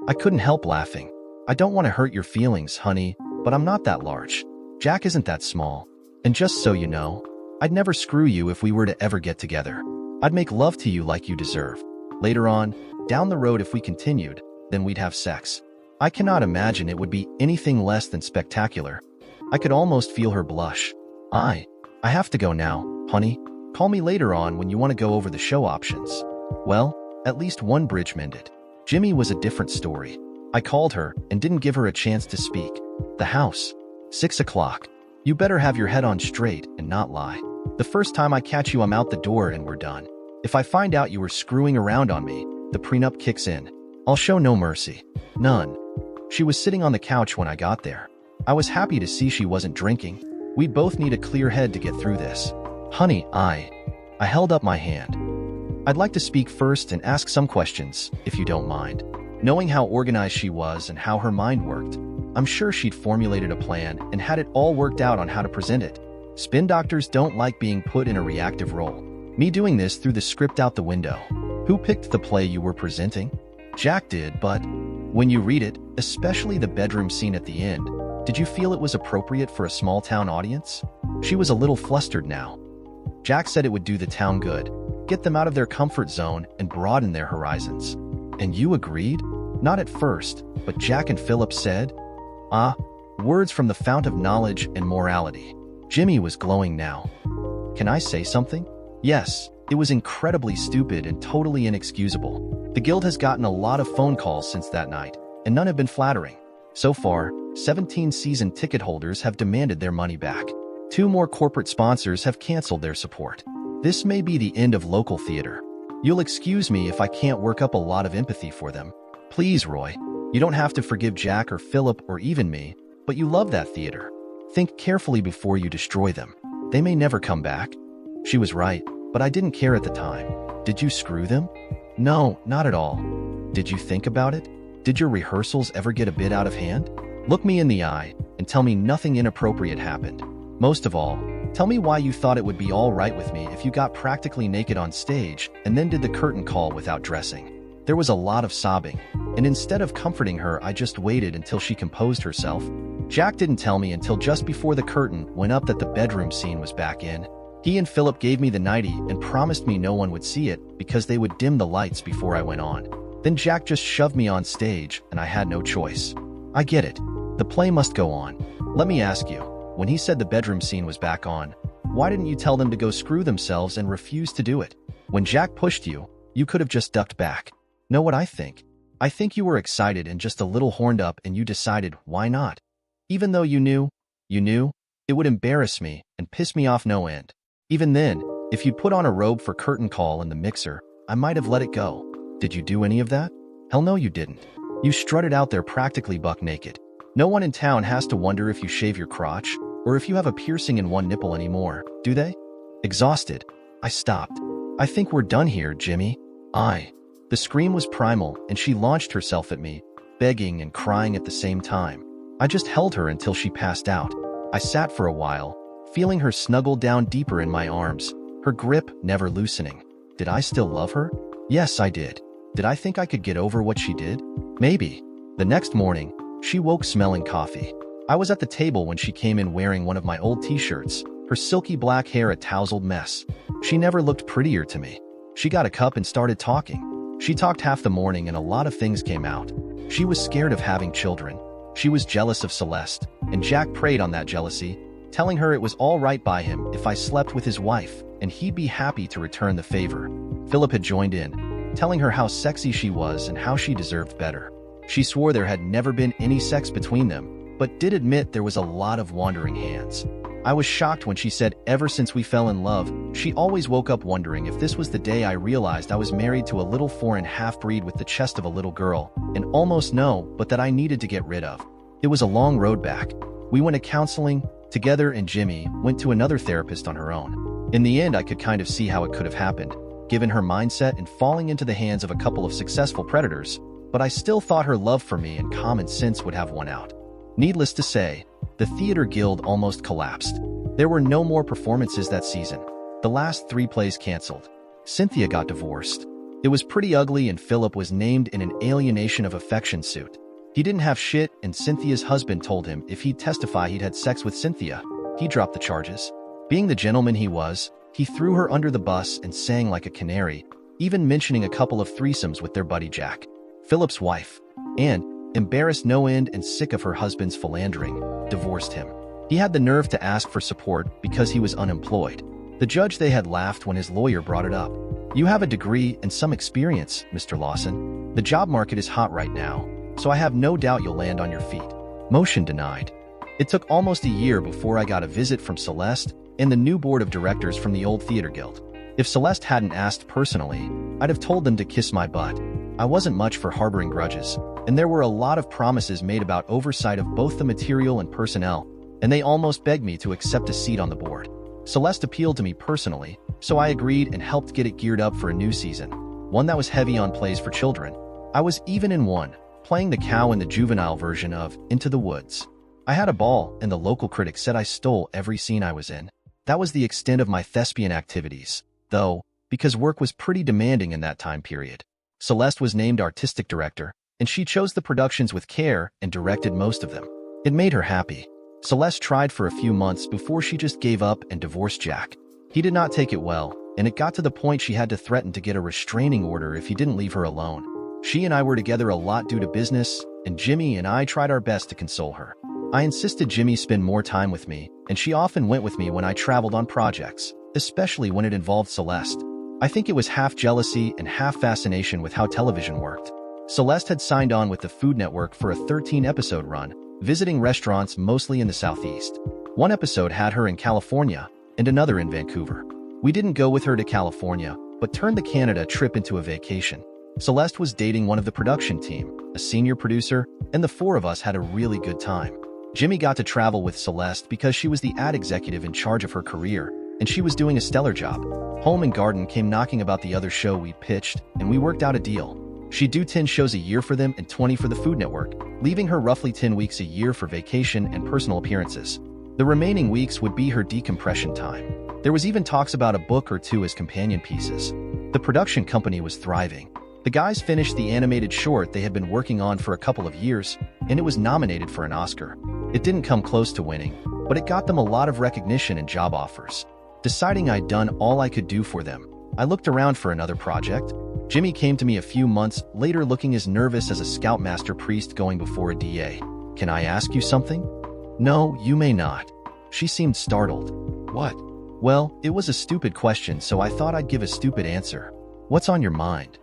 I couldn't help laughing. I don't want to hurt your feelings, honey, but I'm not that large. Jack isn't that small. And just so you know, I'd never screw you if we were to ever get together. I'd make love to you like you deserve. Later on, down the road if we continued, then we'd have sex. I cannot imagine it would be anything less than spectacular. I could almost feel her blush. I have to go now, honey. Call me later on when you want to go over the show options. Well, at least one bridge mended. Jimmy was a different story. I called her and didn't give her a chance to speak. The house. 6 o'clock. You better have your head on straight and not lie. The first time I catch you, I'm out the door and we're done. If I find out you were screwing around on me, the prenup kicks in. I'll show no mercy. None. She was sitting on the couch when I got there. I was happy to see she wasn't drinking. We both need a clear head to get through this. Honey, I held up my hand. I'd like to speak first and ask some questions, if you don't mind. Knowing how organized she was and how her mind worked, I'm sure she'd formulated a plan and had it all worked out on how to present it. Spin doctors don't like being put in a reactive role. Me doing this threw the script out the window. Who picked the play you were presenting? Jack did, but when you read it, especially the bedroom scene at the end, did you feel it was appropriate for a small-town audience? She was a little flustered now. Jack said it would do the town good, get them out of their comfort zone and broaden their horizons. And you agreed? Not at first, but Jack and Philip said, words from the fount of knowledge and morality. Jimmy was glowing now. Can I say something? Yes, it was incredibly stupid and totally inexcusable. The guild has gotten a lot of phone calls since that night, and none have been flattering. So far, 17 season ticket holders have demanded their money back. 2 more corporate sponsors have canceled their support. This may be the end of local theater. You'll excuse me if I can't work up a lot of empathy for them. Please, Roy, you don't have to forgive Jack or Philip or even me, but you love that theater. Think carefully before you destroy them. They may never come back. She was right, but I didn't care at the time. Did you screw them? No, not at all. Did you think about it? Did your rehearsals ever get a bit out of hand? Look me in the eye and tell me nothing inappropriate happened. Most of all, tell me why you thought it would be all right with me if you got practically naked on stage and then did the curtain call without dressing. There was a lot of sobbing, and instead of comforting her, I just waited until she composed herself. Jack didn't tell me until just before the curtain went up that the bedroom scene was back in. He and Philip gave me the nightie and promised me no one would see it because they would dim the lights before I went on. Then Jack just shoved me on stage and I had no choice. I get it. The play must go on. Let me ask you, when he said the bedroom scene was back on, why didn't you tell them to go screw themselves and refuse to do it? When Jack pushed you, you could have just ducked back. Know what I think? I think you were excited and just a little horned up and you decided, why not? Even though you knew, it would embarrass me and piss me off no end. Even then, if you'd put on a robe for curtain call in the mixer, I might have let it go. Did you do any of that? Hell no you didn't. You strutted out there practically buck naked. No one in town has to wonder if you shave your crotch or if you have a piercing in one nipple anymore, do they? Exhausted, I stopped. I think we're done here, Jimmy. The scream was primal and she launched herself at me, begging and crying at the same time. I just held her until she passed out. I sat for a while, feeling her snuggle down deeper in my arms, her grip never loosening. Did I still love her? Yes, I did. Did I think I could get over what she did? Maybe. The next morning, she woke smelling coffee. I was at the table when she came in wearing one of my old t-shirts, her silky black hair a tousled mess. She never looked prettier to me. She got a cup and started talking. She talked half the morning and a lot of things came out. She was scared of having children. She was jealous of Celeste, and Jack preyed on that jealousy, telling her it was all right by him if I slept with his wife, and he'd be happy to return the favor. Philip had joined in, telling her how sexy she was and how she deserved better. She swore there had never been any sex between them, but did admit there was a lot of wandering hands. I was shocked when she said ever since we fell in love, she always woke up wondering if this was the day I realized I was married to a little foreign half-breed with the chest of a little girl, and almost no, but that I needed to get rid of. It was a long road back. We went to counseling together and Jimmy went to another therapist on her own. In the end, I could kind of see how it could have happened, given her mindset and falling into the hands of a couple of successful predators, but I still thought her love for me and common sense would have won out. Needless to say, the theater guild almost collapsed. There were no more performances that season. The last 3 plays canceled. Cynthia got divorced. It was pretty ugly and Philip was named in an alienation of affection suit. He didn't have shit and Cynthia's husband told him if he'd testify he'd had sex with Cynthia, he dropped the charges. Being the gentleman he was, he threw her under the bus and sang like a canary, even mentioning a couple of threesomes with their buddy Jack, Philip's wife, and, embarrassed no end and sick of her husband's philandering, divorced him. He had the nerve to ask for support because he was unemployed. The judge they had laughed when his lawyer brought it up. You have a degree and some experience, Mr. Lawson. The job market is hot right now, so I have no doubt you'll land on your feet. Motion denied. It took almost a year before I got a visit from Celeste and the new board of directors from the old theater guild. If Celeste hadn't asked personally, I'd have told them to kiss my butt. I wasn't much for harboring grudges, and there were a lot of promises made about oversight of both the material and personnel, and they almost begged me to accept a seat on the board. Celeste appealed to me personally, so I agreed and helped get it geared up for a new season, one that was heavy on plays for children. I was even in one, playing the cow in the juvenile version of Into the Woods. I had a ball, and the local critics said I stole every scene I was in. That was the extent of my thespian activities, though, because work was pretty demanding in that time period. Celeste was named artistic director, and she chose the productions with care and directed most of them. It made her happy. Celeste tried for a few months before she just gave up and divorced Jack. He did not take it well, and it got to the point she had to threaten to get a restraining order if he didn't leave her alone. She and I were together a lot due to business, and Jimmy and I tried our best to console her. I insisted Jimmy spend more time with me, and she often went with me when I traveled on projects, especially when it involved Celeste. I think it was half jealousy and half fascination with how television worked. Celeste had signed on with the Food Network for a 13-episode run, visiting restaurants mostly in the Southeast. One episode had her in California, and another in Vancouver. We didn't go with her to California, but turned the Canada trip into a vacation. Celeste was dating one of the production team, a senior producer, and the four of us had a really good time. Jimmy got to travel with Celeste because she was the ad executive in charge of her career, and she was doing a stellar job. Home and Garden came knocking about the other show we pitched, and we worked out a deal. She'd do 10 shows a year for them and 20 for the Food Network, leaving her roughly 10 weeks a year for vacation and personal appearances. The remaining weeks would be her decompression time. There was even talks about a book or two as companion pieces. The production company was thriving. The guys finished the animated short they had been working on for a couple of years, and it was nominated for an Oscar. It didn't come close to winning, but it got them a lot of recognition and job offers. Deciding I'd done all I could do for them, I looked around for another project. Jimmy came to me a few months later looking as nervous as a scoutmaster priest going before a DA. Can I ask you something? No, you may not. She seemed startled. What? Well, it was a stupid question, so I thought I'd give a stupid answer. What's on your mind?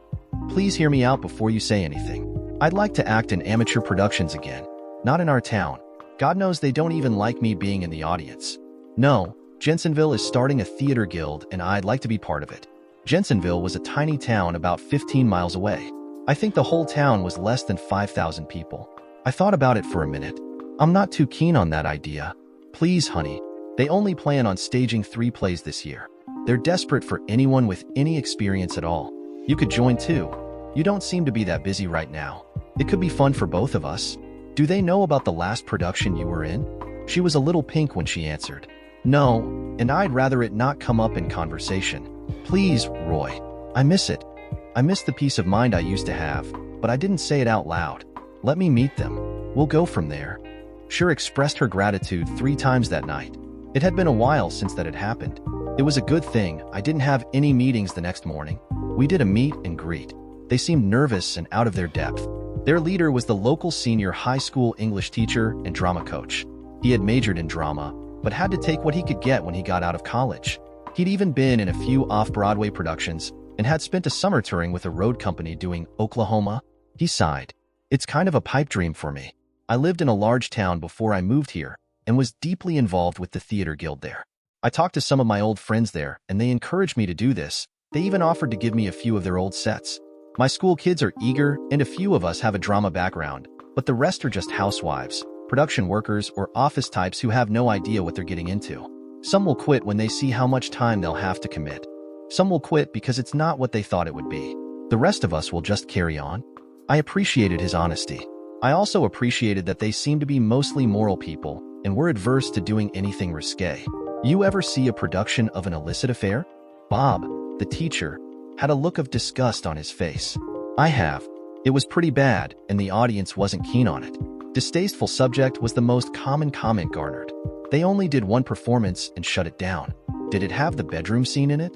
Please hear me out before you say anything. I'd like to act in amateur productions again. Not in our town. God knows they don't even like me being in the audience. No, Jensenville is starting a theater guild and I'd like to be part of it. Jensenville was a tiny town about 15 miles away. I think the whole town was less than 5,000 people. I thought about it for a minute. I'm not too keen on that idea. Please, honey. They only plan on staging 3 plays this year. They're desperate for anyone with any experience at all. You could join too. You don't seem to be that busy right now. It could be fun for both of us. Do they know about the last production you were in? She was a little pink when she answered. No, and I'd rather it not come up in conversation. Please, Roy. I miss it. I miss the peace of mind I used to have, but I didn't say it out loud. Let me meet them. We'll go from there. Sure expressed her gratitude 3 times that night. It had been a while since that had happened. It was a good thing I didn't have any meetings the next morning. We did a meet and greet. They seemed nervous and out of their depth. Their leader was the local senior high school English teacher and drama coach. He had majored in drama, but had to take what he could get when he got out of college. He'd even been in a few off-Broadway productions and had spent a summer touring with a road company doing Oklahoma. He sighed. It's kind of a pipe dream for me. I lived in a large town before I moved here and was deeply involved with the theater guild there. I talked to some of my old friends there and they encouraged me to do this. They even offered to give me a few of their old sets. My school kids are eager and a few of us have a drama background, but the rest are just housewives, production workers, or office types who have no idea what they're getting into. Some will quit when they see how much time they'll have to commit. Some will quit because it's not what they thought it would be. The rest of us will just carry on. I appreciated his honesty. I also appreciated that they seemed to be mostly moral people and were adverse to doing anything risque. You ever see a production of an illicit affair? Bob, the teacher, had a look of disgust on his face. I have. It was pretty bad, and the audience wasn't keen on it. Distasteful subject was the most common comment garnered. They only did one performance and shut it down. Did it have the bedroom scene in it?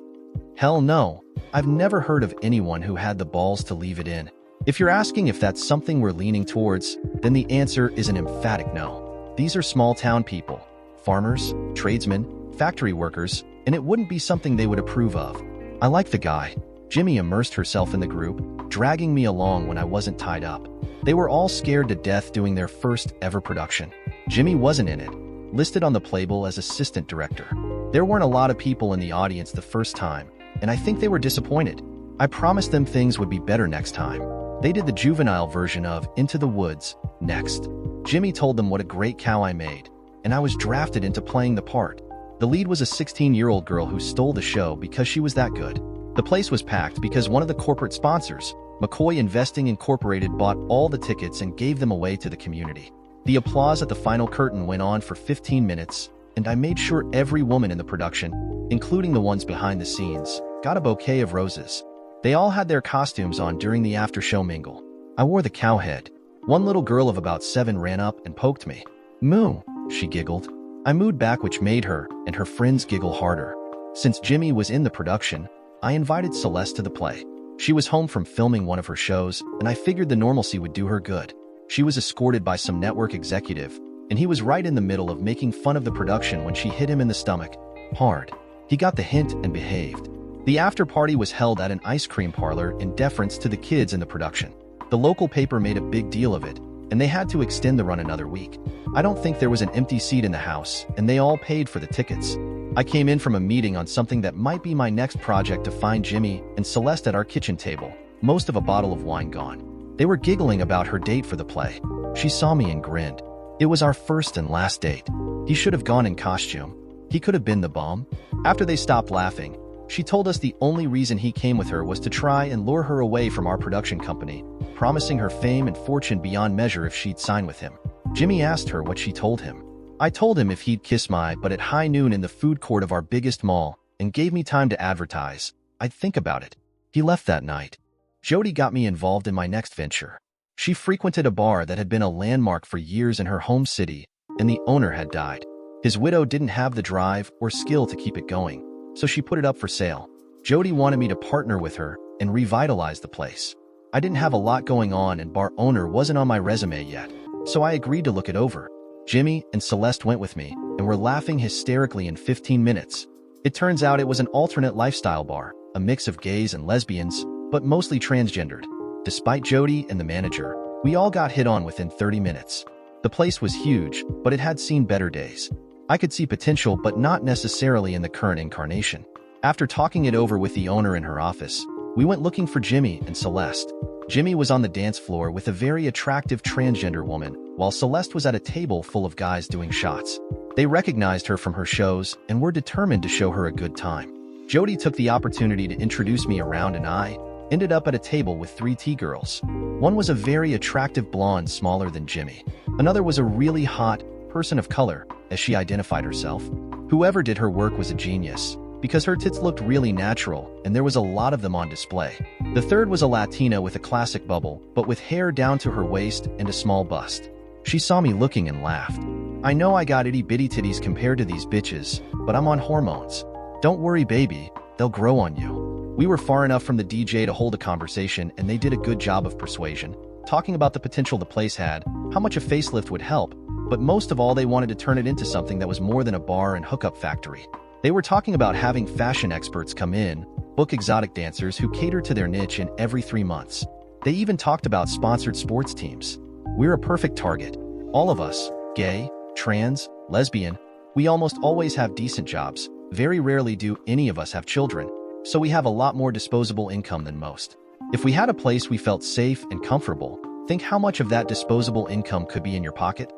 Hell no. I've never heard of anyone who had the balls to leave it in. If you're asking if that's something we're leaning towards, then the answer is an emphatic no. These are small-town people, farmers, tradesmen, factory workers, and it wouldn't be something they would approve of. I like the guy. Jimmy immersed herself in the group, dragging me along when I wasn't tied up. They were all scared to death doing their first ever production. Jimmy wasn't in it, listed on the playbill as assistant director. There weren't a lot of people in the audience the first time, and I think they were disappointed. I promised them things would be better next time. They did the juvenile version of Into the Woods next. Jimmy told them what a great cow I made, and I was drafted into playing the part. The lead was a 16-year-old girl who stole the show because she was that good. The place was packed because one of the corporate sponsors, McCoy Investing Incorporated, bought all the tickets and gave them away to the community. The applause at the final curtain went on for 15 minutes, and I made sure every woman in the production, including the ones behind the scenes, got a bouquet of roses. They all had their costumes on during the after-show mingle. I wore the cow head. One little girl of about 7 ran up and poked me. "Moo," she giggled. I mooed back, which made her and her friends giggle harder. Since Jimmy was in the production, I invited Celeste to the play. She was home from filming one of her shows, and I figured the normalcy would do her good. She was escorted by some network executive, and he was right in the middle of making fun of the production when she hit him in the stomach. Hard. He got the hint and behaved. The after-party was held at an ice cream parlor in deference to the kids in the production. The local paper made a big deal of it, and they had to extend the run another week. I don't think there was an empty seat in the house, and they all paid for the tickets. I came in from a meeting on something that might be my next project to find Jimmy and Celeste at our kitchen table, most of a bottle of wine gone. They were giggling about her date for the play. She saw me and grinned. It was our first and last date. He should have gone in costume. He could have been the bomb. After they stopped laughing, she told us the only reason he came with her was to try and lure her away from our production company, promising her fame and fortune beyond measure if she'd sign with him. Jimmy asked her what she told him. I told him if he'd kiss my butt at high noon in the food court of our biggest mall and gave me time to advertise, I'd think about it. He left that night. Jody got me involved in my next venture. She frequented a bar that had been a landmark for years in her home city, and the owner had died. His widow didn't have the drive or skill to keep it going, so she put it up for sale. Jody wanted me to partner with her and revitalize the place. I didn't have a lot going on and bar owner wasn't on my resume yet, so I agreed to look it over. Jimmy and Celeste went with me and were laughing hysterically in 15 minutes. It turns out it was an alternate lifestyle bar, a mix of gays and lesbians, but mostly transgendered. Despite Jody and the manager, we all got hit on within 30 minutes. The place was huge, but it had seen better days. I could see potential, but not necessarily in the current incarnation. After talking it over with the owner in her office, we went looking for Jimmy and Celeste. Jimmy was on the dance floor with a very attractive transgender woman, while Celeste was at a table full of guys doing shots. They recognized her from her shows and were determined to show her a good time. Jody took the opportunity to introduce me around, and I ended up at a table with 3 T-girls. One was a very attractive blonde smaller than Jimmy. Another was a really hot person of color, as she identified herself. Whoever did her work was a genius, because her tits looked really natural and there was a lot of them on display. The third was a Latina with a classic bubble, but with hair down to her waist and a small bust. She saw me looking and laughed. I know I got itty-bitty titties compared to these bitches, but I'm on hormones. Don't worry, baby, they'll grow on you. We were far enough from the DJ to hold a conversation, and they did a good job of persuasion, talking about the potential the place had, how much a facelift would help, but most of all they wanted to turn it into something that was more than a bar and hookup factory. They were talking about having fashion experts come in, book exotic dancers who cater to their niche in every 3 months. They even talked about sponsored sports teams. We're a perfect target. All of us, gay, trans, lesbian, we almost always have decent jobs. Very rarely do any of us have children, so we have a lot more disposable income than most. If we had a place we felt safe and comfortable, think how much of that disposable income could be in your pocket?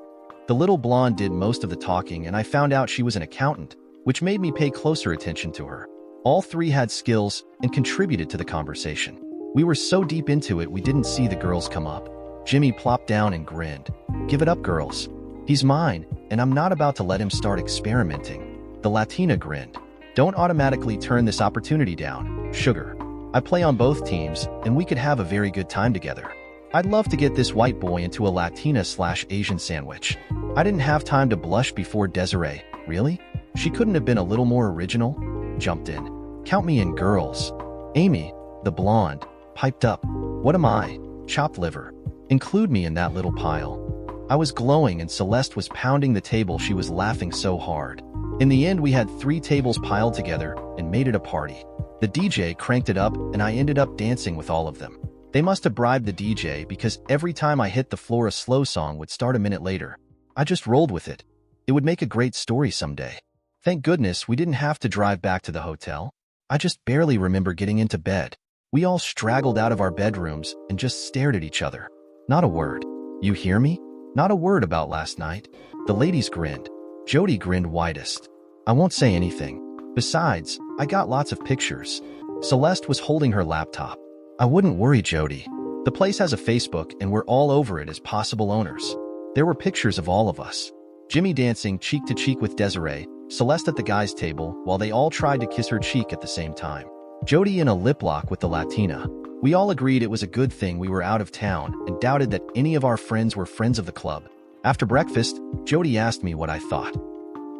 The little blonde did most of the talking, and I found out she was an accountant, which made me pay closer attention to her. All 3 had skills and contributed to the conversation. We were so deep into it we didn't see the girls come up. Jimmy plopped down and grinned. Give it up, girls. He's mine, and I'm not about to let him start experimenting. The Latina grinned. Don't automatically turn this opportunity down, sugar. I play on both teams, and we could have a very good time together. I'd love to get this white boy into a Latina/Asian sandwich. I didn't have time to blush before Desiree, really? She couldn't have been a little more original? Jumped in. Count me in, girls. Amy, the blonde, piped up. What am I? Chopped liver. Include me in that little pile. I was glowing and Celeste was pounding the table. She was laughing so hard. In the end, we had 3 tables piled together and made it a party. The DJ cranked it up and I ended up dancing with all of them. They must have bribed the DJ because every time I hit the floor a slow song would start a minute later. I just rolled with it. It would make a great story someday. Thank goodness we didn't have to drive back to the hotel. I just barely remember getting into bed. We all straggled out of our bedrooms and just stared at each other. Not a word. You hear me? Not a word about last night. The ladies grinned. Jody grinned widest. I won't say anything. Besides, I got lots of pictures. Celeste was holding her laptop. I wouldn't worry, Jody. The place has a Facebook and we're all over it as possible owners. There were pictures of all of us. Jimmy dancing cheek to cheek with Desiree, Celeste at the guys' table while they all tried to kiss her cheek at the same time. Jody in a lip lock with the Latina. We all agreed it was a good thing we were out of town and doubted that any of our friends were friends of the club. After breakfast, Jody asked me what I thought.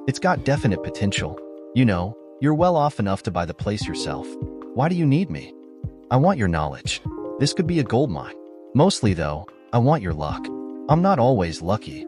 It's got definite potential. You know, you're well off enough to buy the place yourself. Why do you need me? I want your knowledge. This could be a goldmine. Mostly though, I want your luck. I'm not always lucky.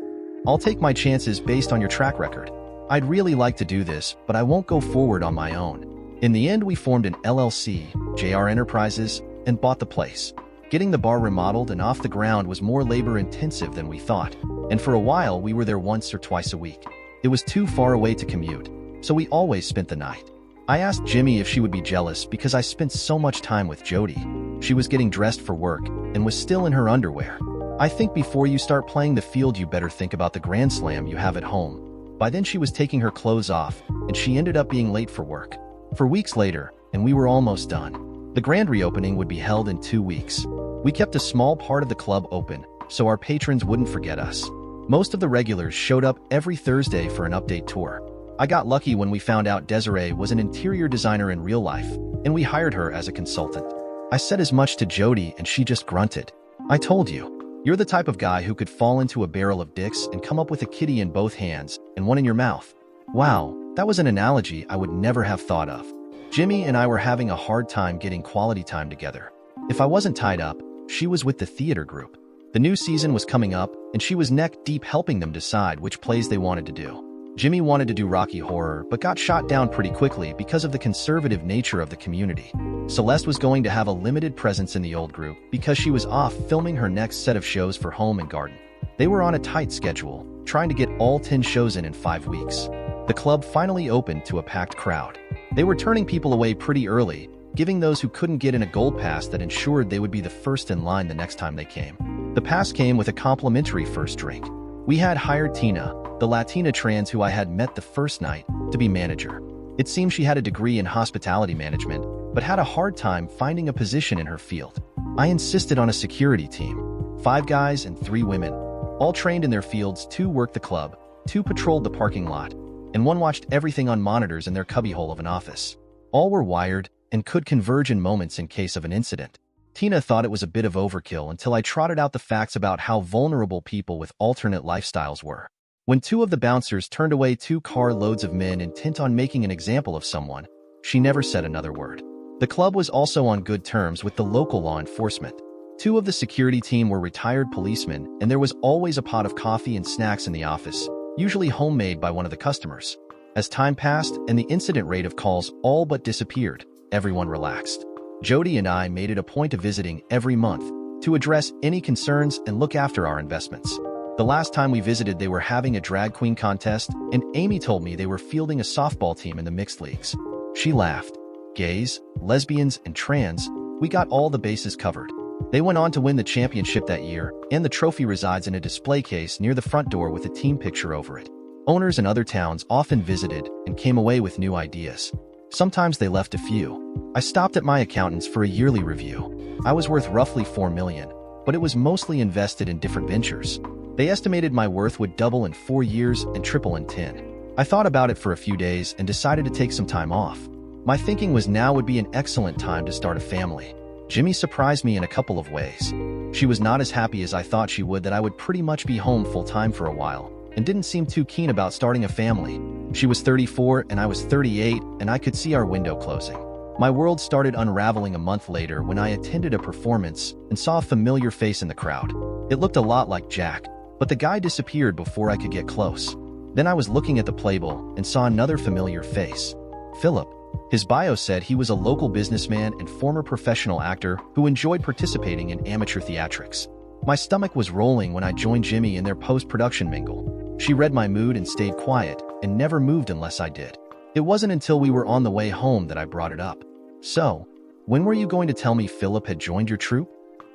I'll take my chances based on your track record. I'd really like to do this, but I won't go forward on my own. In the end, we formed an LLC, JR Enterprises, and bought the place. Getting the bar remodeled and off the ground was more labor-intensive than we thought, and for a while we were there once or twice a week. It was too far away to commute, so we always spent the night. I asked Jimmy if she would be jealous because I spent so much time with Jody. She was getting dressed for work and was still in her underwear. I think before you start playing the field you better think about the Grand Slam you have at home. By then she was taking her clothes off, and she ended up being late for work. For weeks later, and we were almost done. The grand reopening would be held in 2 weeks. We kept a small part of the club open, so our patrons wouldn't forget us. Most of the regulars showed up every Thursday for an update tour. I got lucky when we found out Desiree was an interior designer in real life, and we hired her as a consultant. I said as much to Jody and she just grunted. I told you, you're the type of guy who could fall into a barrel of dicks and come up with a kitty in both hands and one in your mouth. Wow, that was an analogy I would never have thought of. Jimmy and I were having a hard time getting quality time together. If I wasn't tied up, she was with the theater group. The new season was coming up, and she was neck deep helping them decide which plays they wanted to do. Jimmy wanted to do Rocky Horror, but got shot down pretty quickly because of the conservative nature of the community. Celeste was going to have a limited presence in the old group because she was off filming her next set of shows for Home and Garden. They were on a tight schedule, trying to get all 10 shows in 5 weeks. The club finally opened to a packed crowd. They were turning people away pretty early, giving those who couldn't get in a gold pass that ensured they would be the first in line the next time they came. The pass came with a complimentary first drink. We had hired Tina, the Latina trans who I had met the first night, to be manager. It seemed she had a degree in hospitality management, but had a hard time finding a position in her field. I insisted on a security team. 5 guys and 3 women. All trained in their fields. 2 worked the club, 2 patrolled the parking lot, and 1 watched everything on monitors in their cubbyhole of an office. All were wired and could converge in moments in case of an incident. Tina thought it was a bit of overkill until I trotted out the facts about how vulnerable people with alternate lifestyles were. When 2 of the bouncers turned away 2 car loads of men intent on making an example of someone, she never said another word. The club was also on good terms with the local law enforcement. 2 of the security team were retired policemen, and there was always a pot of coffee and snacks in the office, usually homemade by one of the customers. As time passed and the incident rate of calls all but disappeared, everyone relaxed. Jody and I made it a point of visiting every month to address any concerns and look after our investments. The last time we visited, they were having a drag queen contest, and Amy told me they were fielding a softball team in the mixed leagues. She laughed. Gays, lesbians, and trans, we got all the bases covered. They went on to win the championship that year, and the trophy resides in a display case near the front door with a team picture over it. Owners in other towns often visited and came away with new ideas. Sometimes they left a few. I stopped at my accountant's for a yearly review. I was worth roughly $4 million, but it was mostly invested in different ventures. They estimated my worth would double in 4 years and triple in 10. I thought about it for a few days and decided to take some time off. My thinking was now would be an excellent time to start a family. Jimmy surprised me in a couple of ways. She was not as happy as I thought she would that I would pretty much be home full-time for a while, and didn't seem too keen about starting a family. She was 34 and I was 38, and I could see our window closing. My world started unraveling a month later when I attended a performance and saw a familiar face in the crowd. It looked a lot like Jack, but the guy disappeared before I could get close. Then I was looking at the playbill and saw another familiar face. Philip. His bio said he was a local businessman and former professional actor who enjoyed participating in amateur theatrics. My stomach was rolling when I joined Jimmy in their post-production mingle. She read my mood and stayed quiet and never moved unless I did. It wasn't until we were on the way home that I brought it up. So, when were you going to tell me Philip had joined your troupe?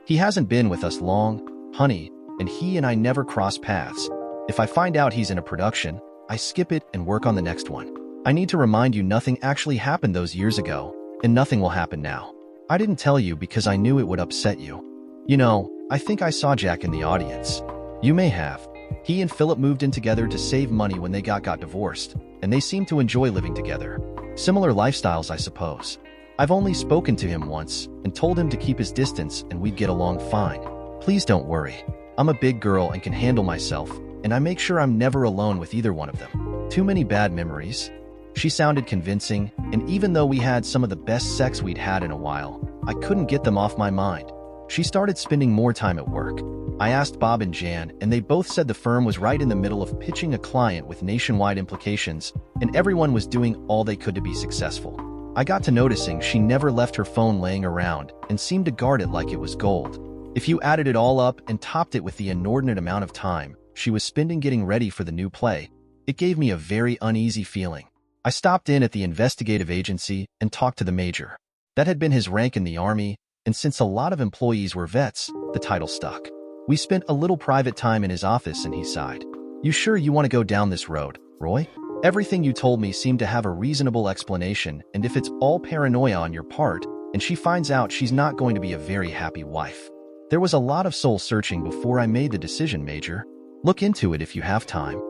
He hasn't been with us long, honey, and he and I never cross paths. If I find out he's in a production, I skip it and work on the next one. I need to remind you nothing actually happened those years ago, and nothing will happen now. I didn't tell you because I knew it would upset you. You know, I think I saw Jack in the audience. You may have. He and Philip moved in together to save money when they got divorced, and they seem to enjoy living together. Similar lifestyles, I suppose. I've only spoken to him once and told him to keep his distance and we'd get along fine. Please don't worry. I'm a big girl and can handle myself, and I make sure I'm never alone with either one of them. Too many bad memories. She sounded convincing, and even though we had some of the best sex we'd had in a while, I couldn't get them off my mind. She started spending more time at work. I asked Bob and Jan, and they both said the firm was right in the middle of pitching a client with nationwide implications, and everyone was doing all they could to be successful. I got to noticing she never left her phone laying around and seemed to guard it like it was gold. If you added it all up and topped it with the inordinate amount of time she was spending getting ready for the new play, it gave me a very uneasy feeling. I stopped in at the investigative agency and talked to the major. That had been his rank in the Army, and since a lot of employees were vets, the title stuck. We spent a little private time in his office and he sighed. You sure you want to go down this road, Roy? Everything you told me seemed to have a reasonable explanation, and if it's all paranoia on your part, and she finds out, she's not going to be a very happy wife. There was a lot of soul searching before I made the decision, Major. Look into it if you have time.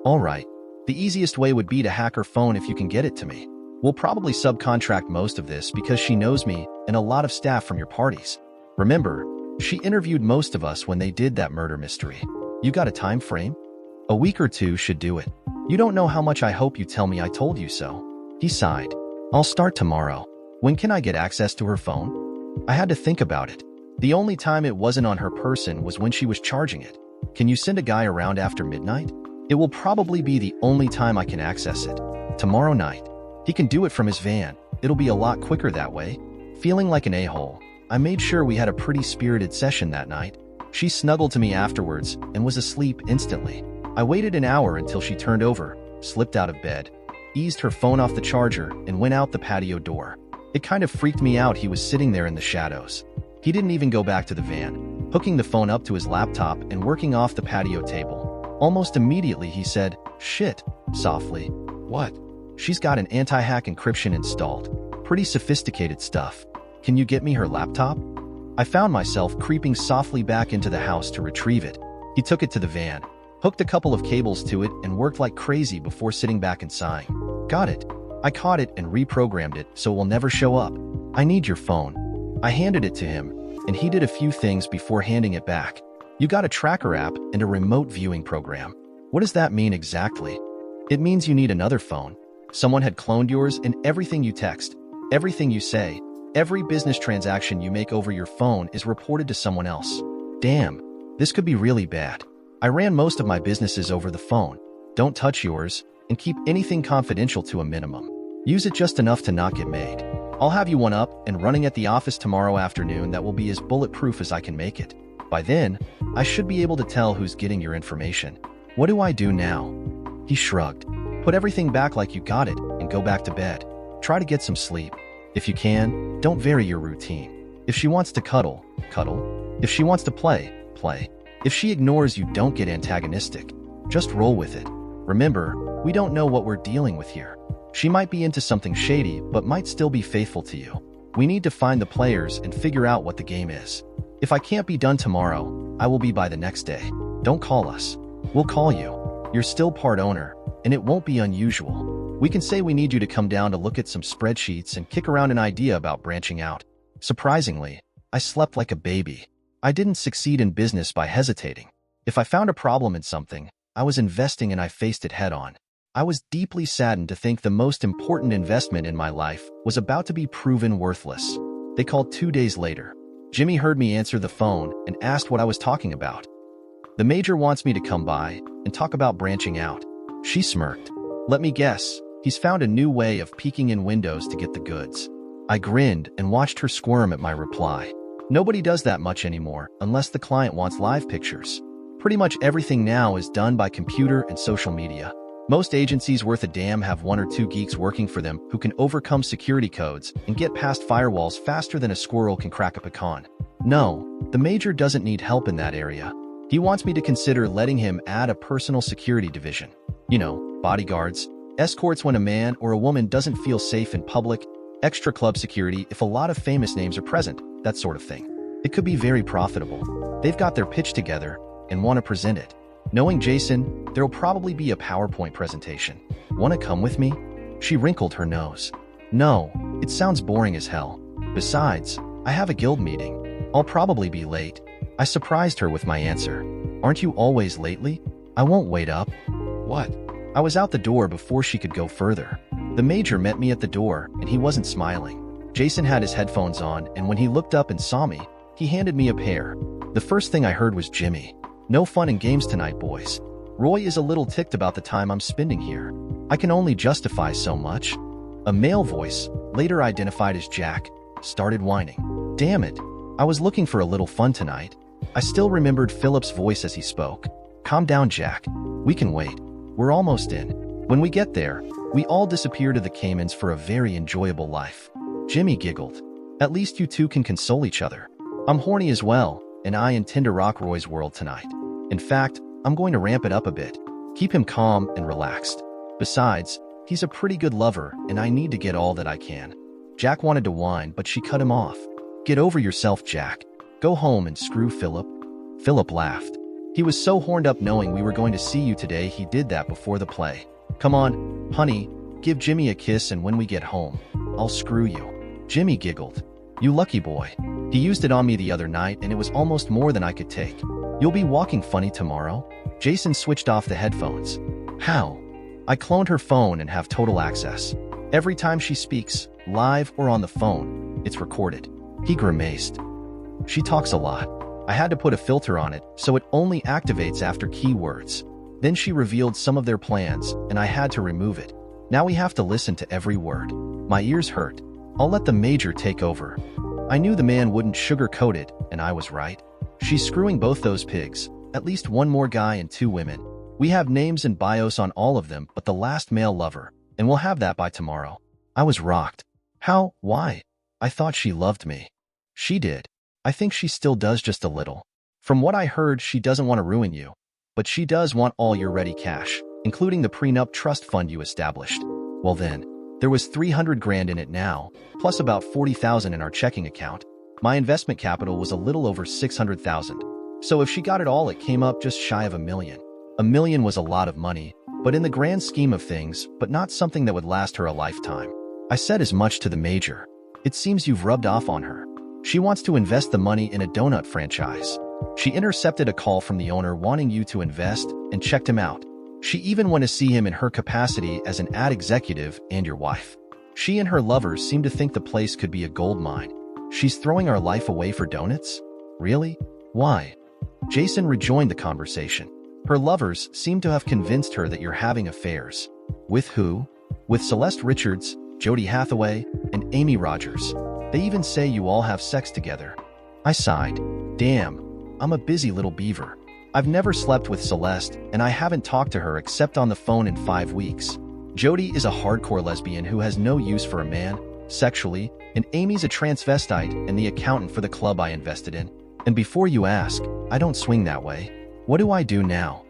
All right. The easiest way would be to hack her phone if you can get it to me. We'll probably subcontract most of this because she knows me and a lot of staff from your parties. Remember, she interviewed most of us when they did that murder mystery. You got a time frame? A week or two should do it. You don't know how much I hope you tell me I told you so. He sighed. I'll start tomorrow. When can I get access to her phone? I had to think about it. The only time it wasn't on her person was when she was charging it. Can you send a guy around after midnight? It will probably be the only time I can access it. Tomorrow night. He can do it from his van. It'll be a lot quicker that way. Feeling like an a-hole, I made sure we had a pretty spirited session that night. She snuggled to me afterwards and was asleep instantly. I waited an hour until she turned over, slipped out of bed, eased her phone off the charger, and went out the patio door. It kind of freaked me out he was sitting there in the shadows. He didn't even go back to the van, hooking the phone up to his laptop and working off the patio table. Almost immediately he said, "Shit," softly. "What?" "She's got an anti-hack encryption installed. Pretty sophisticated stuff. Can you get me her laptop?" I found myself creeping softly back into the house to retrieve it. He took it to the van, hooked a couple of cables to it, and worked like crazy before sitting back and sighing. "Got it. I caught it and reprogrammed it so it will never show up. I need your phone." I handed it to him, and he did a few things before handing it back. "You got a tracker app and a remote viewing program. What does that mean exactly?" "It means you need another phone. Someone had cloned yours, and everything you text, everything you say, every business transaction you make over your phone is reported to someone else." Damn, this could be really bad. I ran most of my businesses over the phone. Don't touch yours, and keep anything confidential to a minimum. Use it just enough to not get made. I'll have you one up and running at the office tomorrow afternoon that will be as bulletproof as I can make it. By then, I should be able to tell who's getting your information. What do I do now? He shrugged. Put everything back like you got it and go back to bed. Try to get some sleep. If you can, don't vary your routine. If she wants to cuddle, cuddle. If she wants to play, play. If she ignores you, don't get antagonistic. Just roll with it. Remember, we don't know what we're dealing with here. She might be into something shady, but might still be faithful to you. We need to find the players and figure out what the game is. If I can't be done tomorrow, I will be by the next day. Don't call us. We'll call you. You're still part owner, and it won't be unusual. We can say we need you to come down to look at some spreadsheets and kick around an idea about branching out. Surprisingly, I slept like a baby. I didn't succeed in business by hesitating. If I found a problem in something, I was investing and I faced it head on. I was deeply saddened to think the most important investment in my life was about to be proven worthless. They called 2 days later. Jimmy heard me answer the phone and asked what I was talking about. The major wants me to come by and talk about branching out. She smirked. Let me guess, he's found a new way of peeking in windows to get the goods. I grinned and watched her squirm at my reply. Nobody does that much anymore unless the client wants live pictures. Pretty much everything now is done by computer and social media. Most agencies worth a damn have 1 or 2 geeks working for them who can overcome security codes and get past firewalls faster than a squirrel can crack a pecan. No, the major doesn't need help in that area. He wants me to consider letting him add a personal security division. You know, bodyguards, escorts when a man or a woman doesn't feel safe in public, extra club security if a lot of famous names are present, that sort of thing. It could be very profitable. They've got their pitch together and want to present it. Knowing Jason, there'll probably be a PowerPoint presentation. Want to come with me? She wrinkled her nose. No, it sounds boring as hell. Besides, I have a guild meeting. I'll probably be late. I surprised her with my answer. Aren't you always lately? I won't wait up. What? I was out the door before she could go further. The major met me at the door, and he wasn't smiling. Jason had his headphones on, and when he looked up and saw me, he handed me a pair. The first thing I heard was Jimmy. No fun and games tonight, boys. Roy is a little ticked about the time I'm spending here. I can only justify so much. A male voice, later identified as Jack, started whining. Damn it. I was looking for a little fun tonight. I still remembered Philip's voice as he spoke. Calm down, Jack. We can wait. We're almost in. When we get there, we all disappear to the Caymans for a very enjoyable life. Jimmy giggled. At least you two can console each other. I'm horny as well, and I intend to rock Roy's world tonight. In fact, I'm going to ramp it up a bit. Keep him calm and relaxed. Besides, he's a pretty good lover, and I need to get all that I can. Jack wanted to whine, but she cut him off. Get over yourself, Jack. Go home and screw Philip. Philip laughed. He was so horned up knowing we were going to see you today he did that before the play. Come on, honey, give Jimmy a kiss and when we get home, I'll screw you. Jimmy giggled. You lucky boy. He used it on me the other night and it was almost more than I could take. You'll be walking funny tomorrow? Jason switched off the headphones. How? I cloned her phone and have total access. Every time she speaks, live or on the phone, it's recorded. He grimaced. She talks a lot. I had to put a filter on it so it only activates after keywords. Then she revealed some of their plans and I had to remove it. Now we have to listen to every word. My ears hurt. I'll let the major take over. I knew the man wouldn't sugarcoat it, and I was right. She's screwing both those pigs, at least one more guy and 2 women. We have names and bios on all of them but the last male lover, and we'll have that by tomorrow. I was rocked. How? Why? I thought she loved me. She did. I think she still does just a little. From what I heard, she doesn't want to ruin you. But she does want all your ready cash, including the prenup trust fund you established. Well then, there was 300 grand in it now, plus about 40,000 in our checking account. My investment capital was a little over 600,000. So if she got it all, it came up just shy of $1 million. $1 million was a lot of money, but in the grand scheme of things, but not something that would last her a lifetime. I said as much to the major. It seems you've rubbed off on her. She wants to invest the money in a donut franchise. She intercepted a call from the owner wanting you to invest and checked him out. She even went to see him in her capacity as an ad executive and your wife. She and her lovers seem to think the place could be a gold mine. She's throwing our life away for donuts? Really? Why? Jason rejoined the conversation. Her lovers seem to have convinced her that you're having affairs. With who? With Celeste Richards, Jodie Hathaway, and Amy Rogers. They even say you all have sex together. I sighed. Damn, I'm a busy little beaver. I've never slept with Celeste, and I haven't talked to her except on the phone in 5 weeks. Jodie is a hardcore lesbian who has no use for a man, sexually, and Amy's a transvestite and the accountant for the club I invested in. And before you ask, I don't swing that way. What do I do now?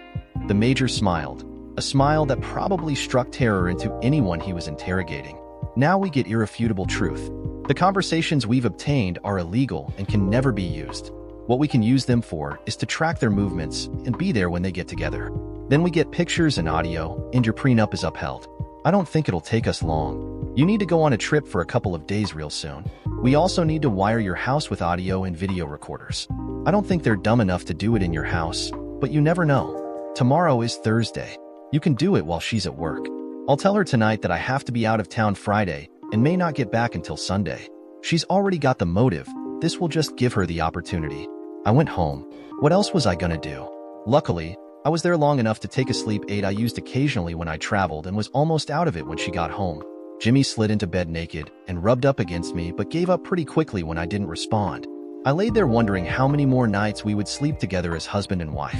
The major smiled, a smile that probably struck terror into anyone he was interrogating. Now we get irrefutable truth. The conversations we've obtained are illegal and can never be used. What we can use them for is to track their movements and be there when they get together. Then we get pictures and audio, and your prenup is upheld. I don't think it'll take us long. You need to go on a trip for a couple of days real soon. We also need to wire your house with audio and video recorders. I don't think they're dumb enough to do it in your house, but you never know. Tomorrow is Thursday. You can do it while she's at work. I'll tell her tonight that I have to be out of town Friday and may not get back until Sunday. She's already got the motive. This will just give her the opportunity. I went home. What else was I gonna do? Luckily, I was there long enough to take a sleep aid I used occasionally when I traveled and was almost out of it when she got home. Jimmy slid into bed naked and rubbed up against me but gave up pretty quickly when I didn't respond. I laid there wondering how many more nights we would sleep together as husband and wife.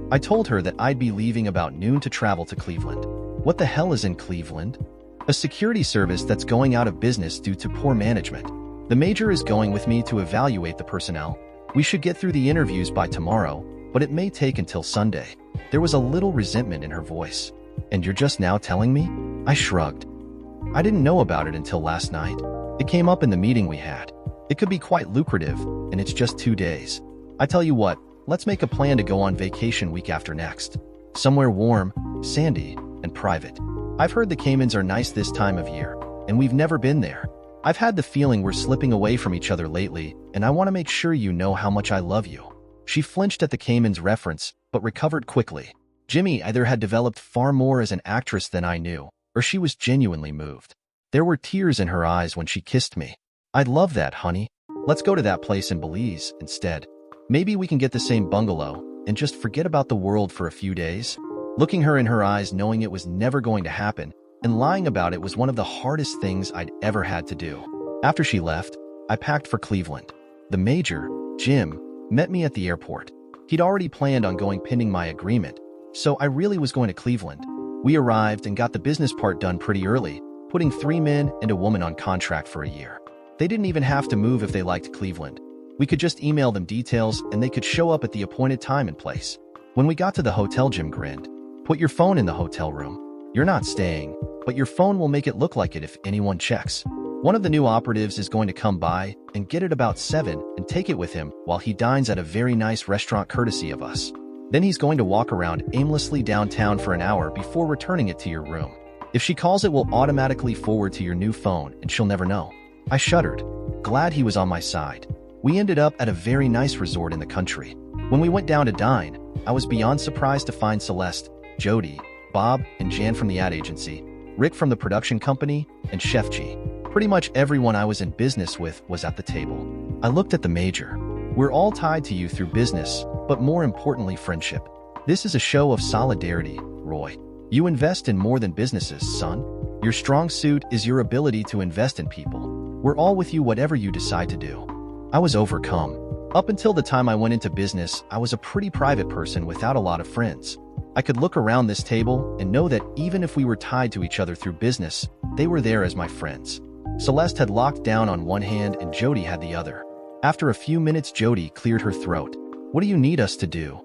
I told her that I'd be leaving about noon to travel to Cleveland. What the hell is in Cleveland? A security service that's going out of business due to poor management. The major is going with me to evaluate the personnel. We should get through the interviews by tomorrow, but it may take until Sunday. There was a little resentment in her voice. And you're just now telling me? I shrugged. I didn't know about it until last night. It came up in the meeting we had. It could be quite lucrative, and it's just 2 days. I tell you what, let's make a plan to go on vacation week after next. Somewhere warm, sandy, and private. I've heard the Caymans are nice this time of year, and we've never been there. I've had the feeling we're slipping away from each other lately, and I want to make sure you know how much I love you. She flinched at the Caymans reference, but recovered quickly. Jimmy either had developed far more as an actress than I knew, or she was genuinely moved. There were tears in her eyes when she kissed me. I'd love that, honey. Let's go to that place in Belize instead. Maybe we can get the same bungalow and just forget about the world for a few days. Looking her in her eyes, knowing it was never going to happen, and lying about it was one of the hardest things I'd ever had to do. After she left, I packed for Cleveland. The major, Jim, met me at the airport. He'd already planned on going pending my agreement, so I really was going to Cleveland. We arrived and got the business part done pretty early, putting 3 men and a woman on contract for a year. They didn't even have to move if they liked Cleveland. We could just email them details and they could show up at the appointed time and place. When we got to the hotel, Jim grinned. Put your phone in the hotel room. You're not staying, but your phone will make it look like it if anyone checks. One of the new operatives is going to come by and get it about 7 and take it with him while he dines at a very nice restaurant courtesy of us. Then he's going to walk around aimlessly downtown for an hour before returning it to your room. If she calls, it will automatically forward to your new phone and she'll never know. I shuddered, glad he was on my side. We ended up at a very nice resort in the country. When we went down to dine, I was beyond surprised to find Celeste, Jody, Bob, and Jan from the ad agency, Rick from the production company, and Chef G. Pretty much everyone I was in business with was at the table. I looked at the major. We're all tied to you through business, but more importantly, friendship. This is a show of solidarity, Roy. You invest in more than businesses, son. Your strong suit is your ability to invest in people. We're all with you whatever you decide to do. I was overcome. Up until the time I went into business, I was a pretty private person without a lot of friends. I could look around this table and know that even if we were tied to each other through business, they were there as my friends. Celeste had locked down on one hand and Jody had the other. After a few minutes, Jody cleared her throat. What do you need us to do?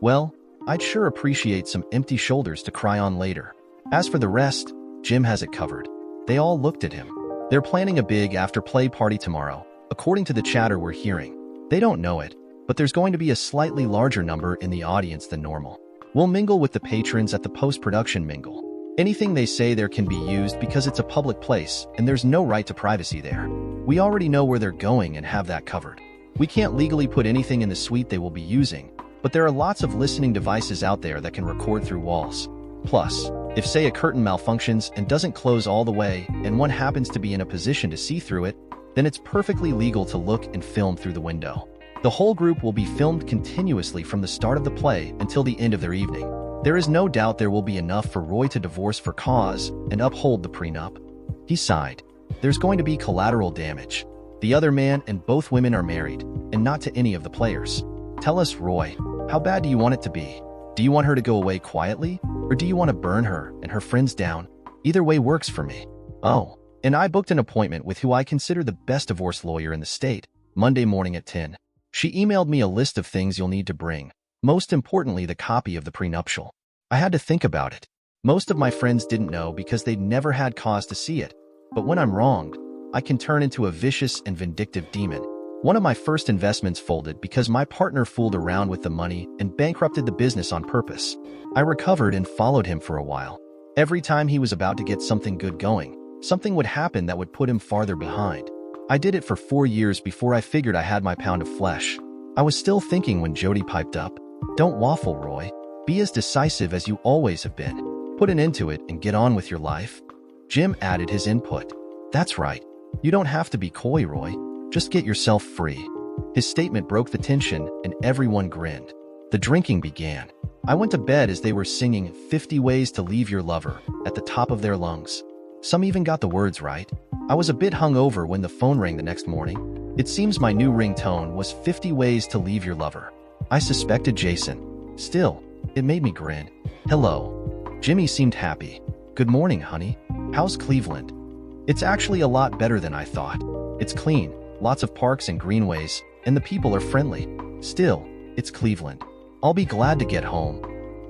Well, I'd sure appreciate some empty shoulders to cry on later. As for the rest, Jim has it covered. They all looked at him. They're planning a big after-play party tomorrow, according to the chatter we're hearing. They don't know it, but there's going to be a slightly larger number in the audience than normal. We'll mingle with the patrons at the post-production mingle. Anything they say there can be used because it's a public place and there's no right to privacy there. We already know where they're going and have that covered. We can't legally put anything in the suite they will be using, but there are lots of listening devices out there that can record through walls. Plus, if say a curtain malfunctions and doesn't close all the way and one happens to be in a position to see through it, then it's perfectly legal to look and film through the window. The whole group will be filmed continuously from the start of the play until the end of their evening. There is no doubt there will be enough for Roy to divorce for cause and uphold the prenup. He sighed. There's going to be collateral damage. The other man and both women are married, and not to any of the players. Tell us, Roy, how bad do you want it to be? Do you want her to go away quietly, or do you want to burn her and her friends down? Either way works for me. Oh, and I booked an appointment with who I consider the best divorce lawyer in the state, Monday morning at 10. She emailed me a list of things you'll need to bring, most importantly the copy of the prenuptial. I had to think about it. Most of my friends didn't know because they'd never had cause to see it, but when I'm wronged, I can turn into a vicious and vindictive demon. One of my first investments folded because my partner fooled around with the money and bankrupted the business on purpose. I recovered and followed him for a while. Every time he was about to get something good going, something would happen that would put him farther behind. I did it for 4 years before I figured I had my pound of flesh. I was still thinking when Jody piped up, "Don't waffle, Roy. Be as decisive as you always have been. Put an end to it and get on with your life." Jim added his input. "That's right. You don't have to be coy, Roy. Just get yourself free." His statement broke the tension and everyone grinned. The drinking began. I went to bed as they were singing 50 Ways to Leave Your Lover at the top of their lungs. Some even got the words right. I was a bit hungover when the phone rang the next morning. It seems my new ringtone was 50 Ways to Leave Your Lover. I suspected Jason. Still, it made me grin. "Hello." Jimmy seemed happy. "Good morning, honey. How's Cleveland?" "It's actually a lot better than I thought. It's clean, lots of parks and greenways, and the people are friendly. Still, it's Cleveland. I'll be glad to get home."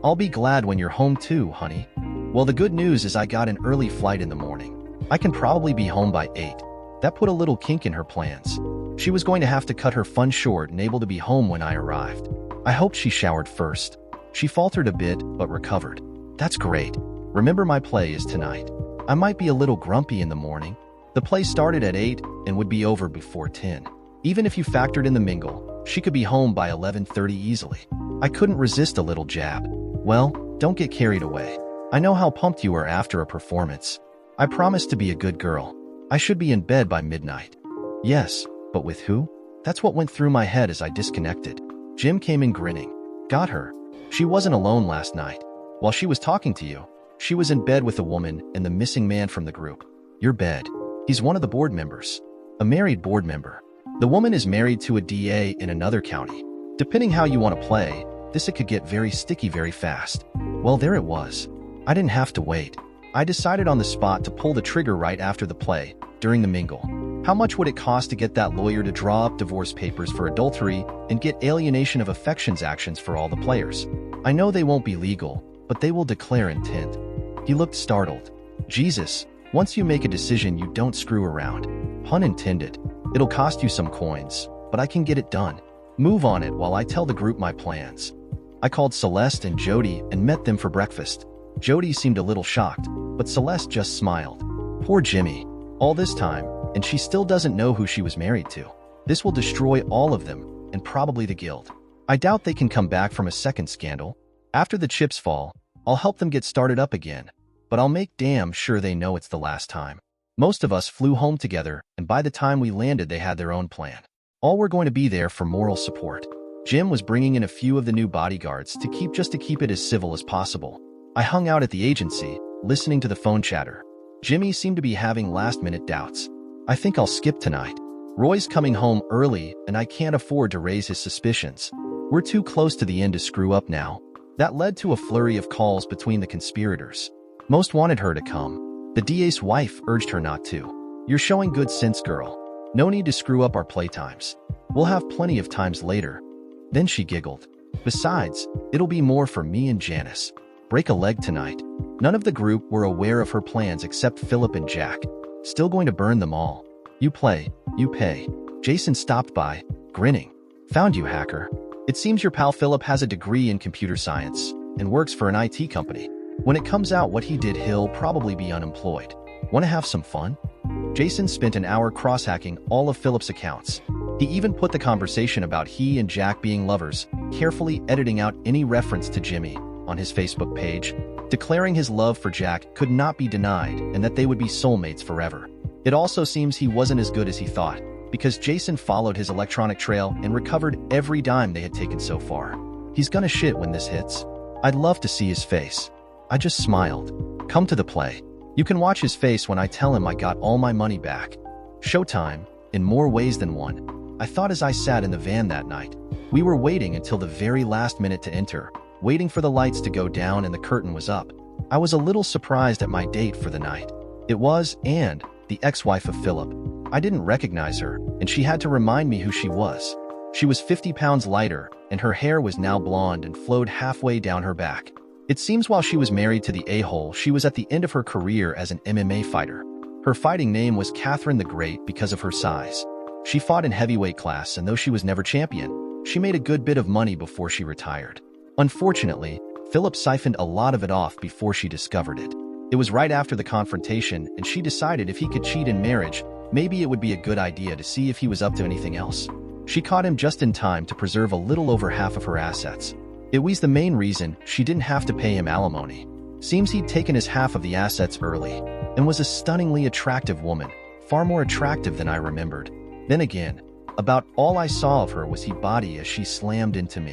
"I'll be glad when you're home too, honey." "Well, the good news is I got an early flight in the morning. I can probably be home by 8. That put a little kink in her plans. She was going to have to cut her fun short and able to be home when I arrived. I hoped she showered first. She faltered a bit, but recovered. "That's great. Remember, my play is tonight. I might be a little grumpy in the morning." The play started at 8 and would be over before 10. Even if you factored in the mingle, she could be home by 11:30 easily. I couldn't resist a little jab. "Well, don't get carried away. I know how pumped you are after a performance. I promise to be a good girl. I should be in bed by midnight." "Yes, but with who?" That's what went through my head as I disconnected. Jim came in grinning. "Got her. She wasn't alone last night. While she was talking to you, she was in bed with a woman and the missing man from the group." "Your bed?" "He's one of the board members. A married board member. The woman is married to a DA in another county. Depending how you want to play, it could get very sticky very fast." Well, there it was. I didn't have to wait. I decided on the spot to pull the trigger right after the play, during the mingle. How much would it cost to get that lawyer to draw up divorce papers for adultery and get alienation of affections actions for all the players? I know they won't be legal, but they will declare intent. He looked startled. "Jesus, once you make a decision, you don't screw around. Pun intended. It'll cost you some coins, but I can get it done. Move on it while I tell the group my plans." I called Celeste and Jody and met them for breakfast. Jody seemed a little shocked, but Celeste just smiled. Poor Jimmy. All this time, and she still doesn't know who she was married to. This will destroy all of them, and probably the guild. I doubt they can come back from a second scandal. After the chips fall, I'll help them get started up again, but I'll make damn sure they know it's the last time. Most of us flew home together, and by the time we landed they had their own plan. All were going to be there for moral support. Jim was bringing in a few of the new bodyguards to keep it as civil as possible. I hung out at the agency, listening to the phone chatter. Jimmy seemed to be having last-minute doubts. "I think I'll skip tonight. Roy's coming home early, and I can't afford to raise his suspicions. We're too close to the end to screw up now." That led to a flurry of calls between the conspirators. Most wanted her to come. The DA's wife urged her not to. "You're showing good sense, girl. No need to screw up our playtimes. We'll have plenty of times later." Then she giggled. "Besides, it'll be more for me and Janice. Break a leg tonight." None of the group were aware of her plans except Philip and Jack. Still going to burn them all. "You play, you pay." Jason stopped by, grinning. "Found you, hacker. It seems your pal Philip has a degree in computer science and works for an IT company. When it comes out what he did, he'll probably be unemployed. Want to have some fun?" Jason spent an hour cross-hacking all of Philip's accounts. He even put the conversation about he and Jack being lovers, carefully editing out any reference to Jimmy, on his Facebook page, declaring his love for Jack could not be denied and that they would be soulmates forever. It also seems he wasn't as good as he thought, because Jason followed his electronic trail and recovered every dime they had taken so far. He's gonna shit when this hits. I'd love to see his face. I just smiled. Come to the play. You can watch his face when I tell him I got all my money back. Showtime, in more ways than one. I thought as I sat in the van that night. We were waiting until the very last minute to enter, waiting for the lights to go down and the curtain was up. I was a little surprised at my date for the night. It was Anne, the ex-wife of Philip. I didn't recognize her, and she had to remind me who she was. She was 50 pounds lighter, and her hair was now blonde and flowed halfway down her back. It seems while she was married to the a-hole, she was at the end of her career as an MMA fighter. Her fighting name was Catherine the Great because of her size. She fought in heavyweight class, and though she was never champion, she made a good bit of money before she retired. Unfortunately, Philip siphoned a lot of it off before she discovered it. It was right after the confrontation, and she decided if he could cheat in marriage, maybe it would be a good idea to see if he was up to anything else. She caught him just in time to preserve a little over half of her assets. It was the main reason she didn't have to pay him alimony. Seems he'd taken his half of the assets early, and was a stunningly attractive woman, far more attractive than I remembered. Then again, about all I saw of her was her body as she slammed into me.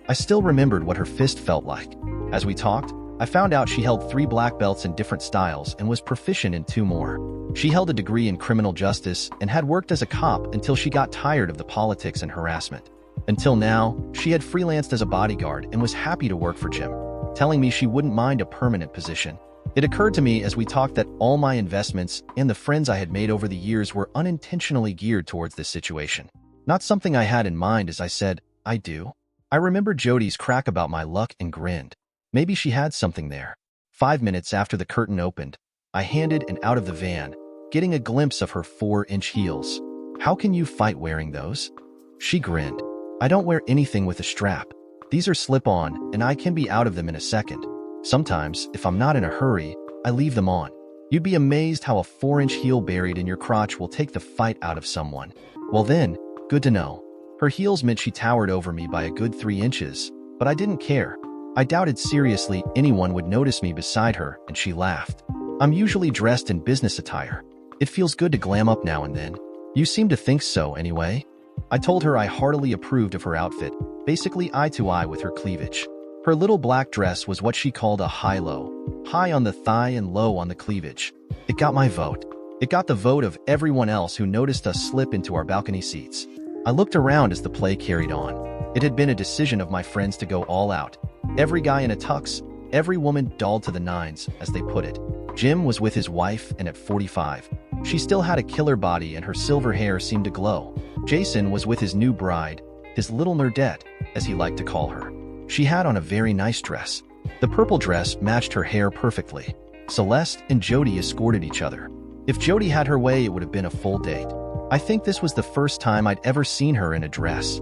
I still remembered what her fist felt like. As we talked, I found out she held 3 black belts in different styles and was proficient in 2 more. She held a degree in criminal justice and had worked as a cop until she got tired of the politics and harassment. Until now, she had freelanced as a bodyguard and was happy to work for Jim, telling me she wouldn't mind a permanent position. It occurred to me as we talked that all my investments and the friends I had made over the years were unintentionally geared towards this situation. Not something I had in mind as I said, I do. I remembered Jody's crack about my luck and grinned. Maybe she had something there. 5 minutes after the curtain opened, I handed and out of the van, getting a glimpse of her 4-inch heels. How can you fight wearing those? She grinned. I don't wear anything with a strap. These are slip-on, and I can be out of them in a second. Sometimes, if I'm not in a hurry, I leave them on. You'd be amazed how a 4-inch heel buried in your crotch will take the fight out of someone. Well then, good to know. Her heels meant she towered over me by a good 3 inches, but I didn't care. I doubted seriously anyone would notice me beside her, and she laughed. I'm usually dressed in business attire. It feels good to glam up now and then. You seem to think so anyway. I told her I heartily approved of her outfit, basically eye to eye with her cleavage. Her little black dress was what she called a high-low, high on the thigh and low on the cleavage. It got my vote. It got the vote of everyone else who noticed us slip into our balcony seats. I looked around as the play carried on. It had been a decision of my friends to go all out. Every guy in a tux, every woman dolled to the nines, as they put it. Jim was with his wife, and at 45, she still had a killer body and her silver hair seemed to glow. Jason was with his new bride, his little nerdette, as he liked to call her. She had on a very nice dress. The purple dress matched her hair perfectly. Celeste and Jody escorted each other. If Jody had her way, it would have been a full date. I think this was the first time I'd ever seen her in a dress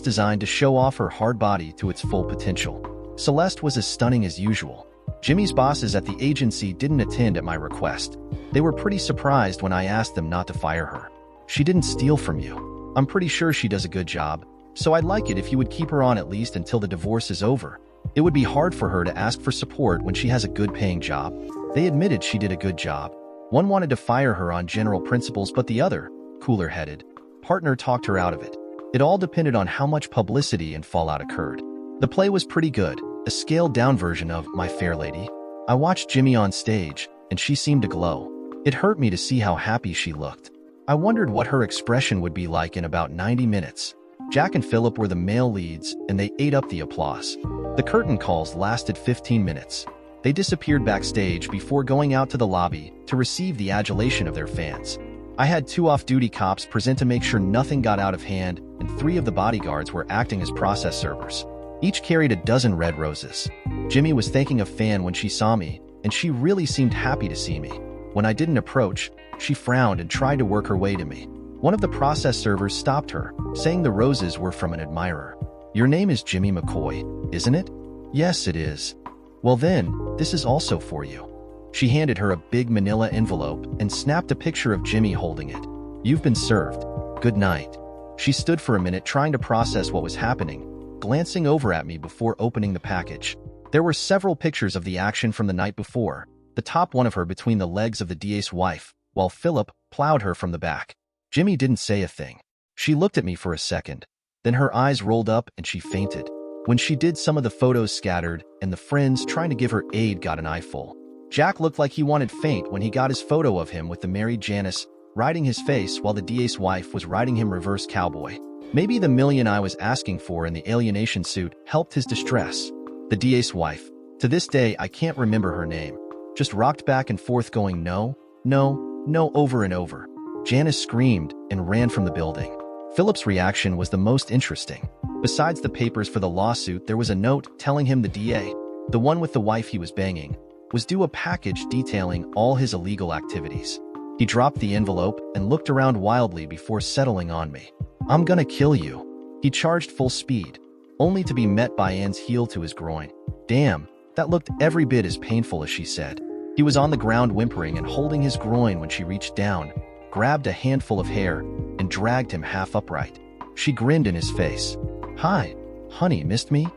designed to show off her hard body to its full potential. Celeste was as stunning as usual. Jimmy's bosses at the agency didn't attend at my request. They were pretty surprised when I asked them not to fire her. She didn't steal from you. I'm pretty sure she does a good job, so I'd like it if you would keep her on at least until the divorce is over. It would be hard for her to ask for support when she has a good-paying job. They admitted she did a good job. One wanted to fire her on general principles, but the other, cooler-headed, partner talked her out of it. It all depended on how much publicity and fallout occurred. The play was pretty good, a scaled-down version of My Fair Lady. I watched Jimmy on stage, and she seemed to glow. It hurt me to see how happy she looked. I wondered what her expression would be like in about 90 minutes. Jack and Philip were the male leads, and they ate up the applause. The curtain calls lasted 15 minutes. They disappeared backstage before going out to the lobby to receive the adulation of their fans. I had 2 off-duty cops present to make sure nothing got out of hand, and 3 of the bodyguards were acting as process servers. Each carried a dozen red roses. Jimmy was thanking a fan when she saw me, and she really seemed happy to see me. When I didn't approach, she frowned and tried to work her way to me. One of the process servers stopped her, saying the roses were from an admirer. Your name is Jimmy McCoy, isn't it? Yes, it is. Well then, this is also for you. She handed her a big manila envelope and snapped a picture of Jimmy holding it. You've been served. Good night. She stood for a minute trying to process what was happening, glancing over at me before opening the package. There were several pictures of the action from the night before, the top one of her between the legs of the DA's wife, while Philip plowed her from the back. Jimmy didn't say a thing. She looked at me for a second. Then her eyes rolled up and she fainted. When she did, some of the photos scattered, and the friends trying to give her aid got an eyeful. Jack looked like he wanted faint when he got his photo of him with the married Janice riding his face while the DA's wife was riding him reverse cowboy. Maybe the million I was asking for in the alienation suit helped his distress. The DA's wife, to this day I can't remember her name, just rocked back and forth going no, no, no over and over. Janice screamed and ran from the building. Philip's reaction was the most interesting. Besides the papers for the lawsuit, there was a note telling him the DA, the one with the wife he was banging, was due a package detailing all his illegal activities. He dropped the envelope and looked around wildly before settling on me. I'm gonna kill you. He charged full speed, only to be met by Anne's heel to his groin. Damn, that looked every bit as painful as she said. He was on the ground whimpering and holding his groin when she reached down, grabbed a handful of hair, and dragged him half upright. She grinned in his face. "Hi, honey, missed me?"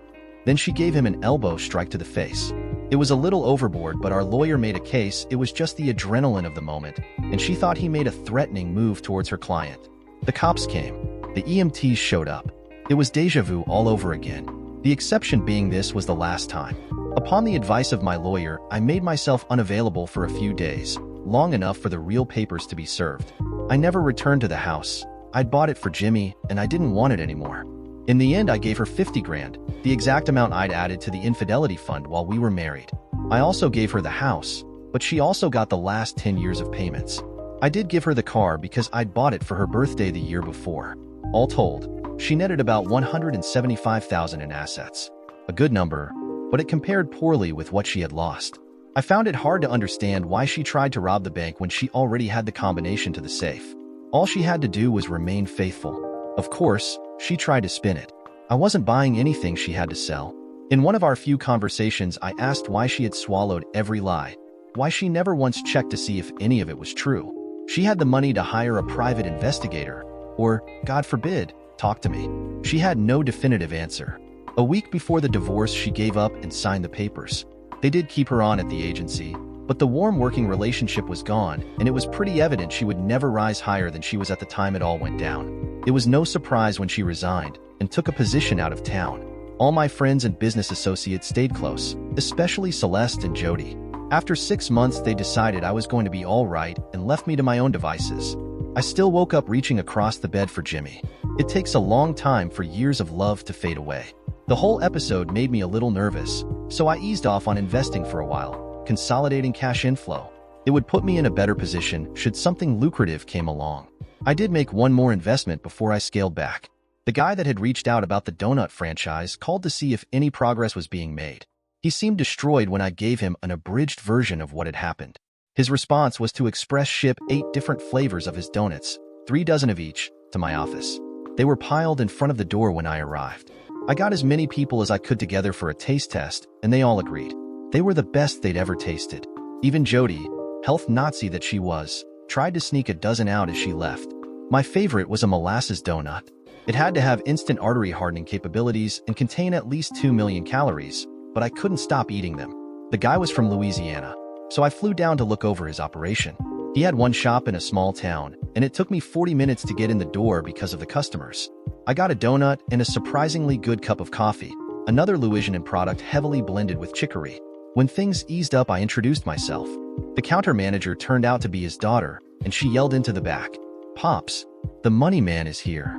Then she gave him an elbow strike to the face. It was a little overboard, but our lawyer made a case it was just the adrenaline of the moment, and she thought he made a threatening move towards her client. The cops came. The EMTs showed up. It was déjà vu all over again. The exception being this was the last time. Upon the advice of my lawyer, I made myself unavailable for a few days, long enough for the real papers to be served. I never returned to the house. I'd bought it for Jimmy, and I didn't want it anymore. In the end, I gave her 50 grand, the exact amount I'd added to the Infidelity fund while we were married. I also gave her the house, but she also got the last 10 years of payments. I did give her the car because I'd bought it for her birthday the year before. All told, she netted about $175,000 in assets. A good number, but it compared poorly with what she had lost. I found it hard to understand why she tried to rob the bank when she already had the combination to the safe. All she had to do was remain faithful. Of course, she tried to spin it. I wasn't buying anything she had to sell. In one of our few conversations, I asked why she had swallowed every lie, why she never once checked to see if any of it was true. She had the money to hire a private investigator, or, God forbid, talk to me. She had no definitive answer. A week before the divorce, she gave up and signed the papers. They did keep her on at the agency, but the warm working relationship was gone, and it was pretty evident she would never rise higher than she was at the time it all went down. It was no surprise when she resigned and took a position out of town. All my friends and business associates stayed close, especially Celeste and Jody. After 6 months, they decided I was going to be all right and left me to my own devices. I still woke up reaching across the bed for Jimmy. It takes a long time for years of love to fade away. The whole episode made me a little nervous, so I eased off on investing for a while, consolidating cash inflow. It would put me in a better position should something lucrative came along. I did make one more investment before I scaled back. The guy that had reached out about the donut franchise called to see if any progress was being made. He seemed destroyed when I gave him an abridged version of what had happened. His response was to express ship 8 different flavors of his donuts, 3 dozen of each, to my office. They were piled in front of the door when I arrived. I got as many people as I could together for a taste test, and they all agreed. They were the best they'd ever tasted. Even Jody, health Nazi that she was, tried to sneak a dozen out as she left. My favorite was a molasses donut. It had to have instant artery hardening capabilities and contain at least 2 million calories, but I couldn't stop eating them. The guy was from Louisiana, so I flew down to look over his operation. He had one shop in a small town, and it took me 40 minutes to get in the door because of the customers. I got a donut and a surprisingly good cup of coffee, another Louisianan product heavily blended with chicory. When things eased up, I introduced myself. The counter manager turned out to be his daughter, and she yelled into the back, "Pops, the money man is here."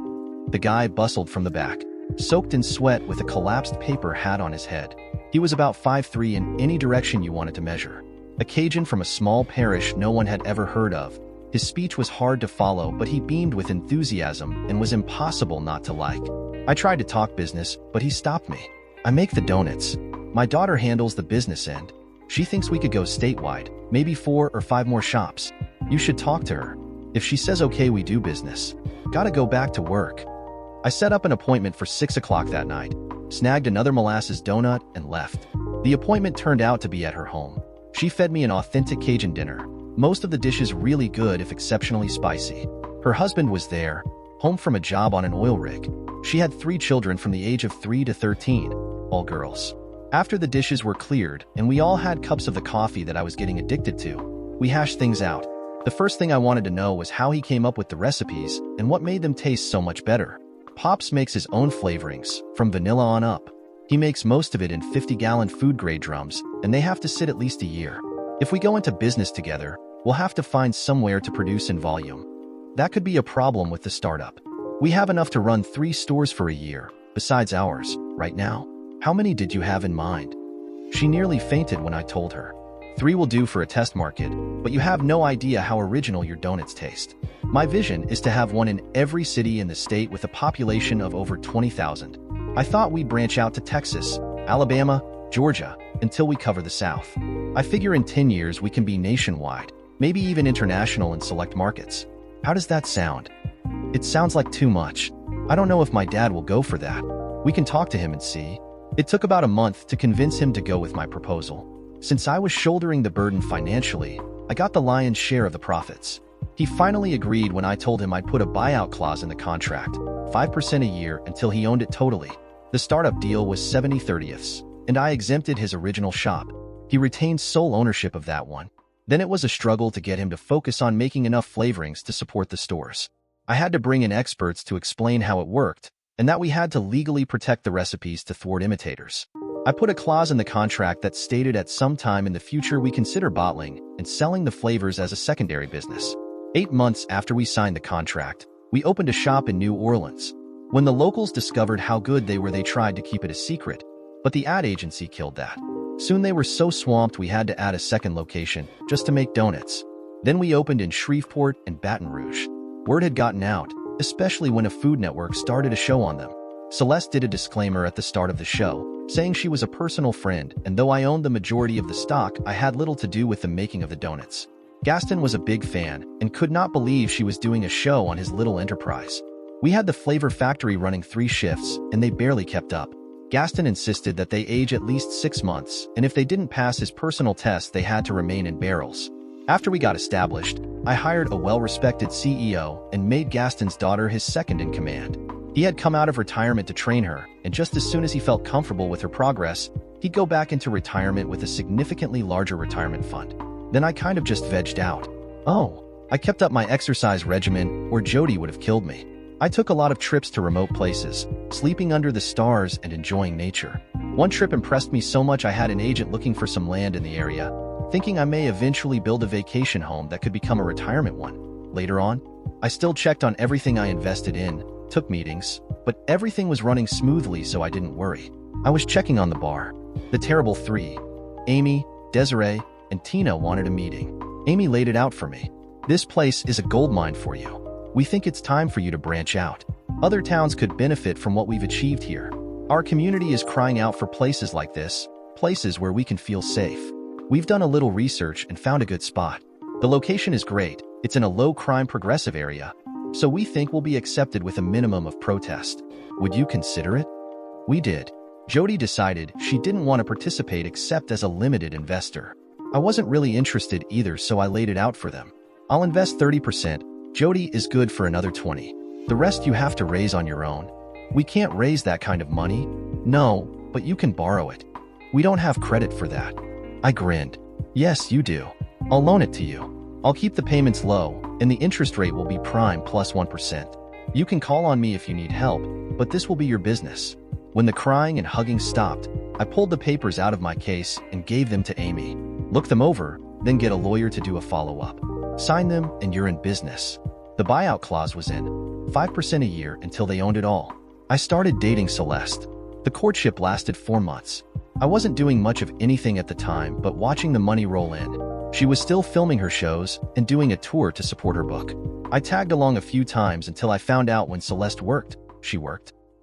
The guy bustled from the back, soaked in sweat with a collapsed paper hat on his head. He was about 5'3" in any direction you wanted to measure. A Cajun from a small parish no one had ever heard of. His speech was hard to follow, but he beamed with enthusiasm and was impossible not to like. I tried to talk business, but he stopped me. "I make the donuts. My daughter handles the business end. She thinks we could go statewide, maybe 4 or 5 more shops. You should talk to her. If she says okay, we do business. Gotta go back to work." I set up an appointment for 6 o'clock that night, snagged another molasses donut, and left. The appointment turned out to be at her home. She fed me an authentic Cajun dinner, most of the dishes really good if exceptionally spicy. Her husband was there, home from a job on an oil rig. She had 3 children from the age of 3 to 13, all girls. After the dishes were cleared and we all had cups of the coffee that I was getting addicted to, we hashed things out. The first thing I wanted to know was how he came up with the recipes and what made them taste so much better. Pops makes his own flavorings, from vanilla on up. He makes most of it in 50-gallon food-grade drums, and they have to sit at least a year. If we go into business together, we'll have to find somewhere to produce in volume. That could be a problem with the startup. We have enough to run 3 stores for a year, besides ours, right now. How many did you have in mind? She nearly fainted when I told her. 3 will do for a test market, but you have no idea how original your donuts taste. My vision is to have one in every city in the state with a population of over 20,000. I thought we'd branch out to Texas, Alabama, Georgia, until we cover the South. I figure in 10 years we can be nationwide, maybe even international in select markets. How does that sound? It sounds like too much. I don't know if my dad will go for that. We can talk to him and see. It took about a month to convince him to go with my proposal. Since I was shouldering the burden financially, I got the lion's share of the profits. He finally agreed when I told him I'd put a buyout clause in the contract, 5% a year until he owned it totally. The startup deal was 70/30ths, and I exempted his original shop. He retained sole ownership of that one. Then it was a struggle to get him to focus on making enough flavorings to support the stores. I had to bring in experts to explain how it worked, and that we had to legally protect the recipes to thwart imitators. I put a clause in the contract that stated at some time in the future we consider bottling and selling the flavors as a secondary business. 8 months after we signed the contract, we opened a shop in New Orleans. When the locals discovered how good they were, they tried to keep it a secret, but the ad agency killed that. Soon they were so swamped we had to add a second location just to make donuts. Then we opened in Shreveport and Baton Rouge. Word had gotten out, especially when a Food Network started a show on them. Celeste did a disclaimer at the start of the show, saying she was a personal friend, and though I owned the majority of the stock, I had little to do with the making of the donuts. Gaston was a big fan and could not believe she was doing a show on his little enterprise. We had the flavor factory running 3 shifts, and they barely kept up. Gaston insisted that they age at least 6 months, and if they didn't pass his personal test, they had to remain in barrels. After we got established, I hired a well-respected CEO and made Gaston's daughter his second in command. He had come out of retirement to train her, and just as soon as he felt comfortable with her progress, he'd go back into retirement with a significantly larger retirement fund. Then I kind of just vegged out. I kept up my exercise regimen, or Jody would have killed me. I took a lot of trips to remote places, sleeping under the stars and enjoying nature. One trip impressed me so much I had an agent looking for some land in the area, thinking I may eventually build a vacation home that could become a retirement one. Later on, I still checked on everything I invested in, took meetings, but everything was running smoothly, so I didn't worry. I was checking on the bar. The terrible 3, Amy, Desiree, and Tina, wanted a meeting. Amy laid it out for me. This place is a goldmine for you. We think it's time for you to branch out. Other towns could benefit from what we've achieved here. Our community is crying out for places like this, places where we can feel safe. We've done a little research and found a good spot. The location is great. It's in a low-crime progressive area, so we think we'll be accepted with a minimum of protest. Would you consider it? We did. Jody decided she didn't want to participate except as a limited investor. I wasn't really interested either, so I laid it out for them. I'll invest 30%. Jody is good for another 20. The rest you have to raise on your own. We can't raise that kind of money. No, but you can borrow it. We don't have credit for that. I grinned. Yes, you do. I'll loan it to you. I'll keep the payments low, and the interest rate will be prime plus 1%. You can call on me if you need help, but this will be your business. When the crying and hugging stopped, I pulled the papers out of my case and gave them to Amy. Look them over, then get a lawyer to do a follow-up. Sign them and you're in business. The buyout clause was in, 5% a year until they owned it all. I started dating Celeste. The courtship lasted 4 months. I wasn't doing much of anything at the time but watching the money roll in. She was still filming her shows and doing a tour to support her book. I tagged along a few times until I found out when Celeste worked.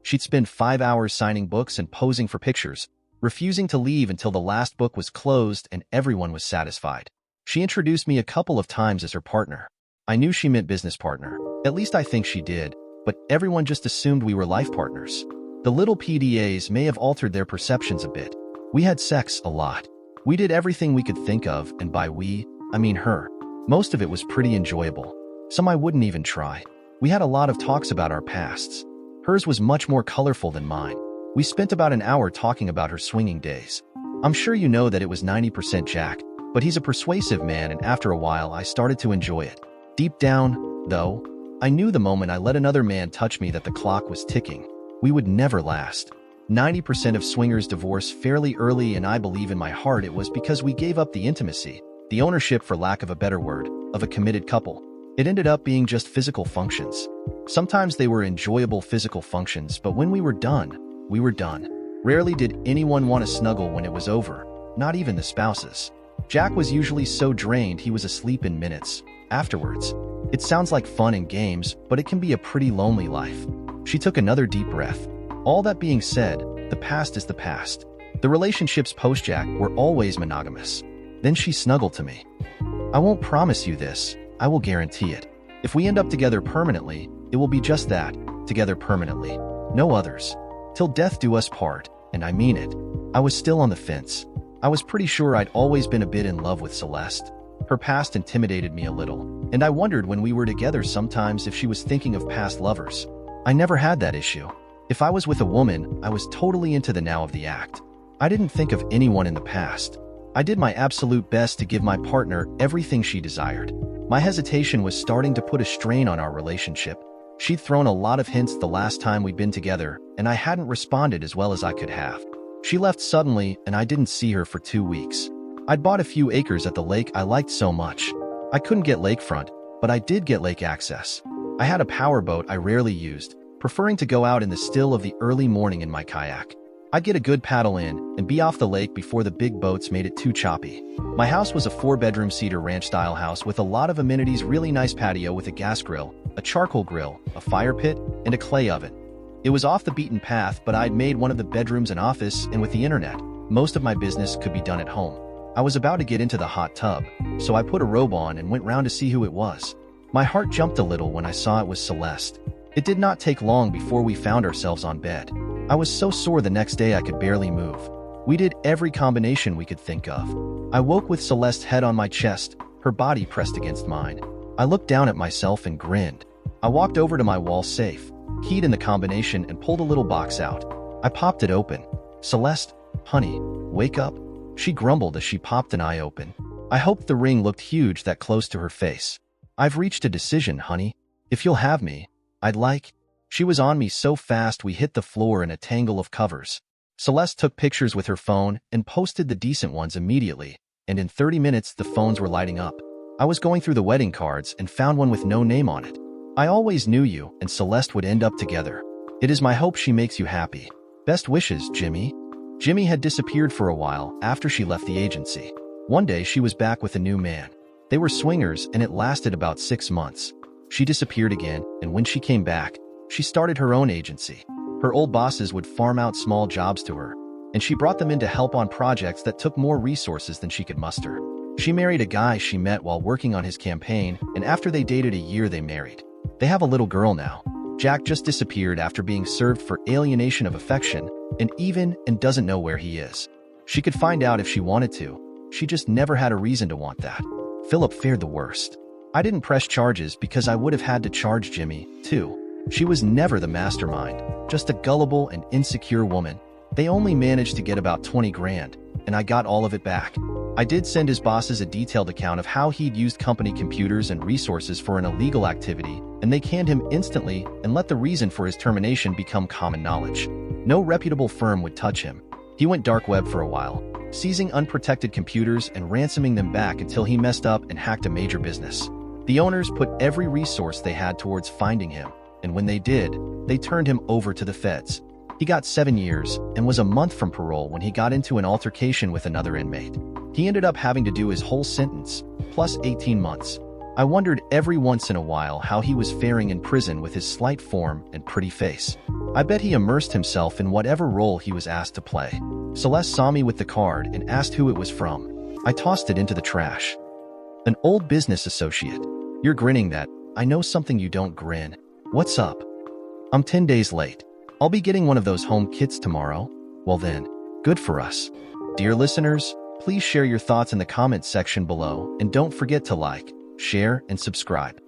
She'd spend 5 hours signing books and posing for pictures, refusing to leave until the last book was closed and everyone was satisfied. She introduced me a couple of times as her partner. I knew she meant business partner. At least I think she did, but everyone just assumed we were life partners. The little PDAs may have altered their perceptions a bit. We had sex a lot. We did everything we could think of, and by we, I mean her. Most of it was pretty enjoyable. Some I wouldn't even try. We had a lot of talks about our pasts. Hers was much more colorful than mine. We spent about an hour talking about her swinging days. I'm sure you know that it was 90% Jack, but he's a persuasive man, and after a while I started to enjoy it. Deep down, though, I knew the moment I let another man touch me that the clock was ticking. We would never last. 90% of swingers divorce fairly early, and I believe in my heart it was because we gave up the intimacy, the ownership, for lack of a better word, of a committed couple. It ended up being just physical functions. Sometimes they were enjoyable physical functions, but when we were done, we were done. Rarely did anyone want to snuggle when it was over, not even the spouses. Jack was usually so drained he was asleep in minutes. Afterwards, it sounds like fun and games, but it can be a pretty lonely life. She took another deep breath. All that being said, the past is the past. The relationships post-Jack were always monogamous. Then she snuggled to me. I won't promise you this, I will guarantee it. If we end up together permanently, it will be just that, together permanently. No others. Till death do us part, and I mean it. I was still on the fence. I was pretty sure I'd always been a bit in love with Celeste. Her past intimidated me a little, and I wondered when we were together sometimes if she was thinking of past lovers. I never had that issue. If I was with a woman, I was totally into the now of the act. I didn't think of anyone in the past. I did my absolute best to give my partner everything she desired. My hesitation was starting to put a strain on our relationship. She'd thrown a lot of hints the last time we'd been together, and I hadn't responded as well as I could have. She left suddenly, and I didn't see her for 2 weeks. I'd bought a few acres at the lake I liked so much. I couldn't get lakefront, but I did get lake access. I had a powerboat I rarely used, preferring to go out in the still of the early morning in my kayak. I'd get a good paddle in and be off the lake before the big boats made it too choppy. My house was a 4-bedroom cedar ranch-style house with a lot of amenities, really nice patio with a gas grill, a charcoal grill, a fire pit, and a clay oven. It was off the beaten path, but I'd made one of the bedrooms an office, and with the internet, most of my business could be done at home. I was about to get into the hot tub, so I put a robe on and went round to see who it was. My heart jumped a little when I saw it was Celeste. It did not take long before we found ourselves on bed. I was so sore the next day I could barely move. We did every combination we could think of. I woke with Celeste's head on my chest, her body pressed against mine. I looked down at myself and grinned. I walked over to my wall safe, keyed in the combination, and pulled a little box out. I popped it open. "Celeste, honey, wake up," she grumbled as she popped an eye open. I hoped the ring looked huge that close to her face. "I've reached a decision, honey. If you'll have me, I'd like..." She was on me so fast we hit the floor in a tangle of covers. Celeste took pictures with her phone and posted the decent ones immediately, and in 30 minutes the phones were lighting up. I was going through the wedding cards and found one with no name on it. "I always knew you and Celeste would end up together. It is my hope she makes you happy. Best wishes, Jimmy." Jimmy had disappeared for a while after she left the agency. One day she was back with a new man. They were swingers, and it lasted about 6 months. She disappeared again, and when she came back, she started her own agency. Her old bosses would farm out small jobs to her, and she brought them in to help on projects that took more resources than she could muster. She married a guy she met while working on his campaign, and after they dated a year they married. They have a little girl now. Jack just disappeared after being served for alienation of affection, and doesn't know where he is. She could find out if she wanted to. She just never had a reason to want that. Philip fared the worst. I didn't press charges because I would have had to charge Jimmy, too. She was never the mastermind, just a gullible and insecure woman. They only managed to get about 20 grand, and I got all of it back. I did send his bosses a detailed account of how he'd used company computers and resources for an illegal activity, and they canned him instantly and let the reason for his termination become common knowledge. No reputable firm would touch him. He went dark web for a while, seizing unprotected computers and ransoming them back until he messed up and hacked a major business. The owners put every resource they had towards finding him, and when they did, they turned him over to the feds. He got 7 years and was a month from parole when he got into an altercation with another inmate. He ended up having to do his whole sentence, plus 18 months. I wondered every once in a while how he was faring in prison with his slight form and pretty face. I bet he immersed himself in whatever role he was asked to play. Celeste saw me with the card and asked who it was from. I tossed it into the trash. "An old business associate." "You're grinning that. I know something you don't grin. What's up?" "I'm 10 days late. I'll be getting one of those home kits tomorrow." "Well then, good for us." Dear listeners, please share your thoughts in the comments section below, and don't forget to like, share, and subscribe.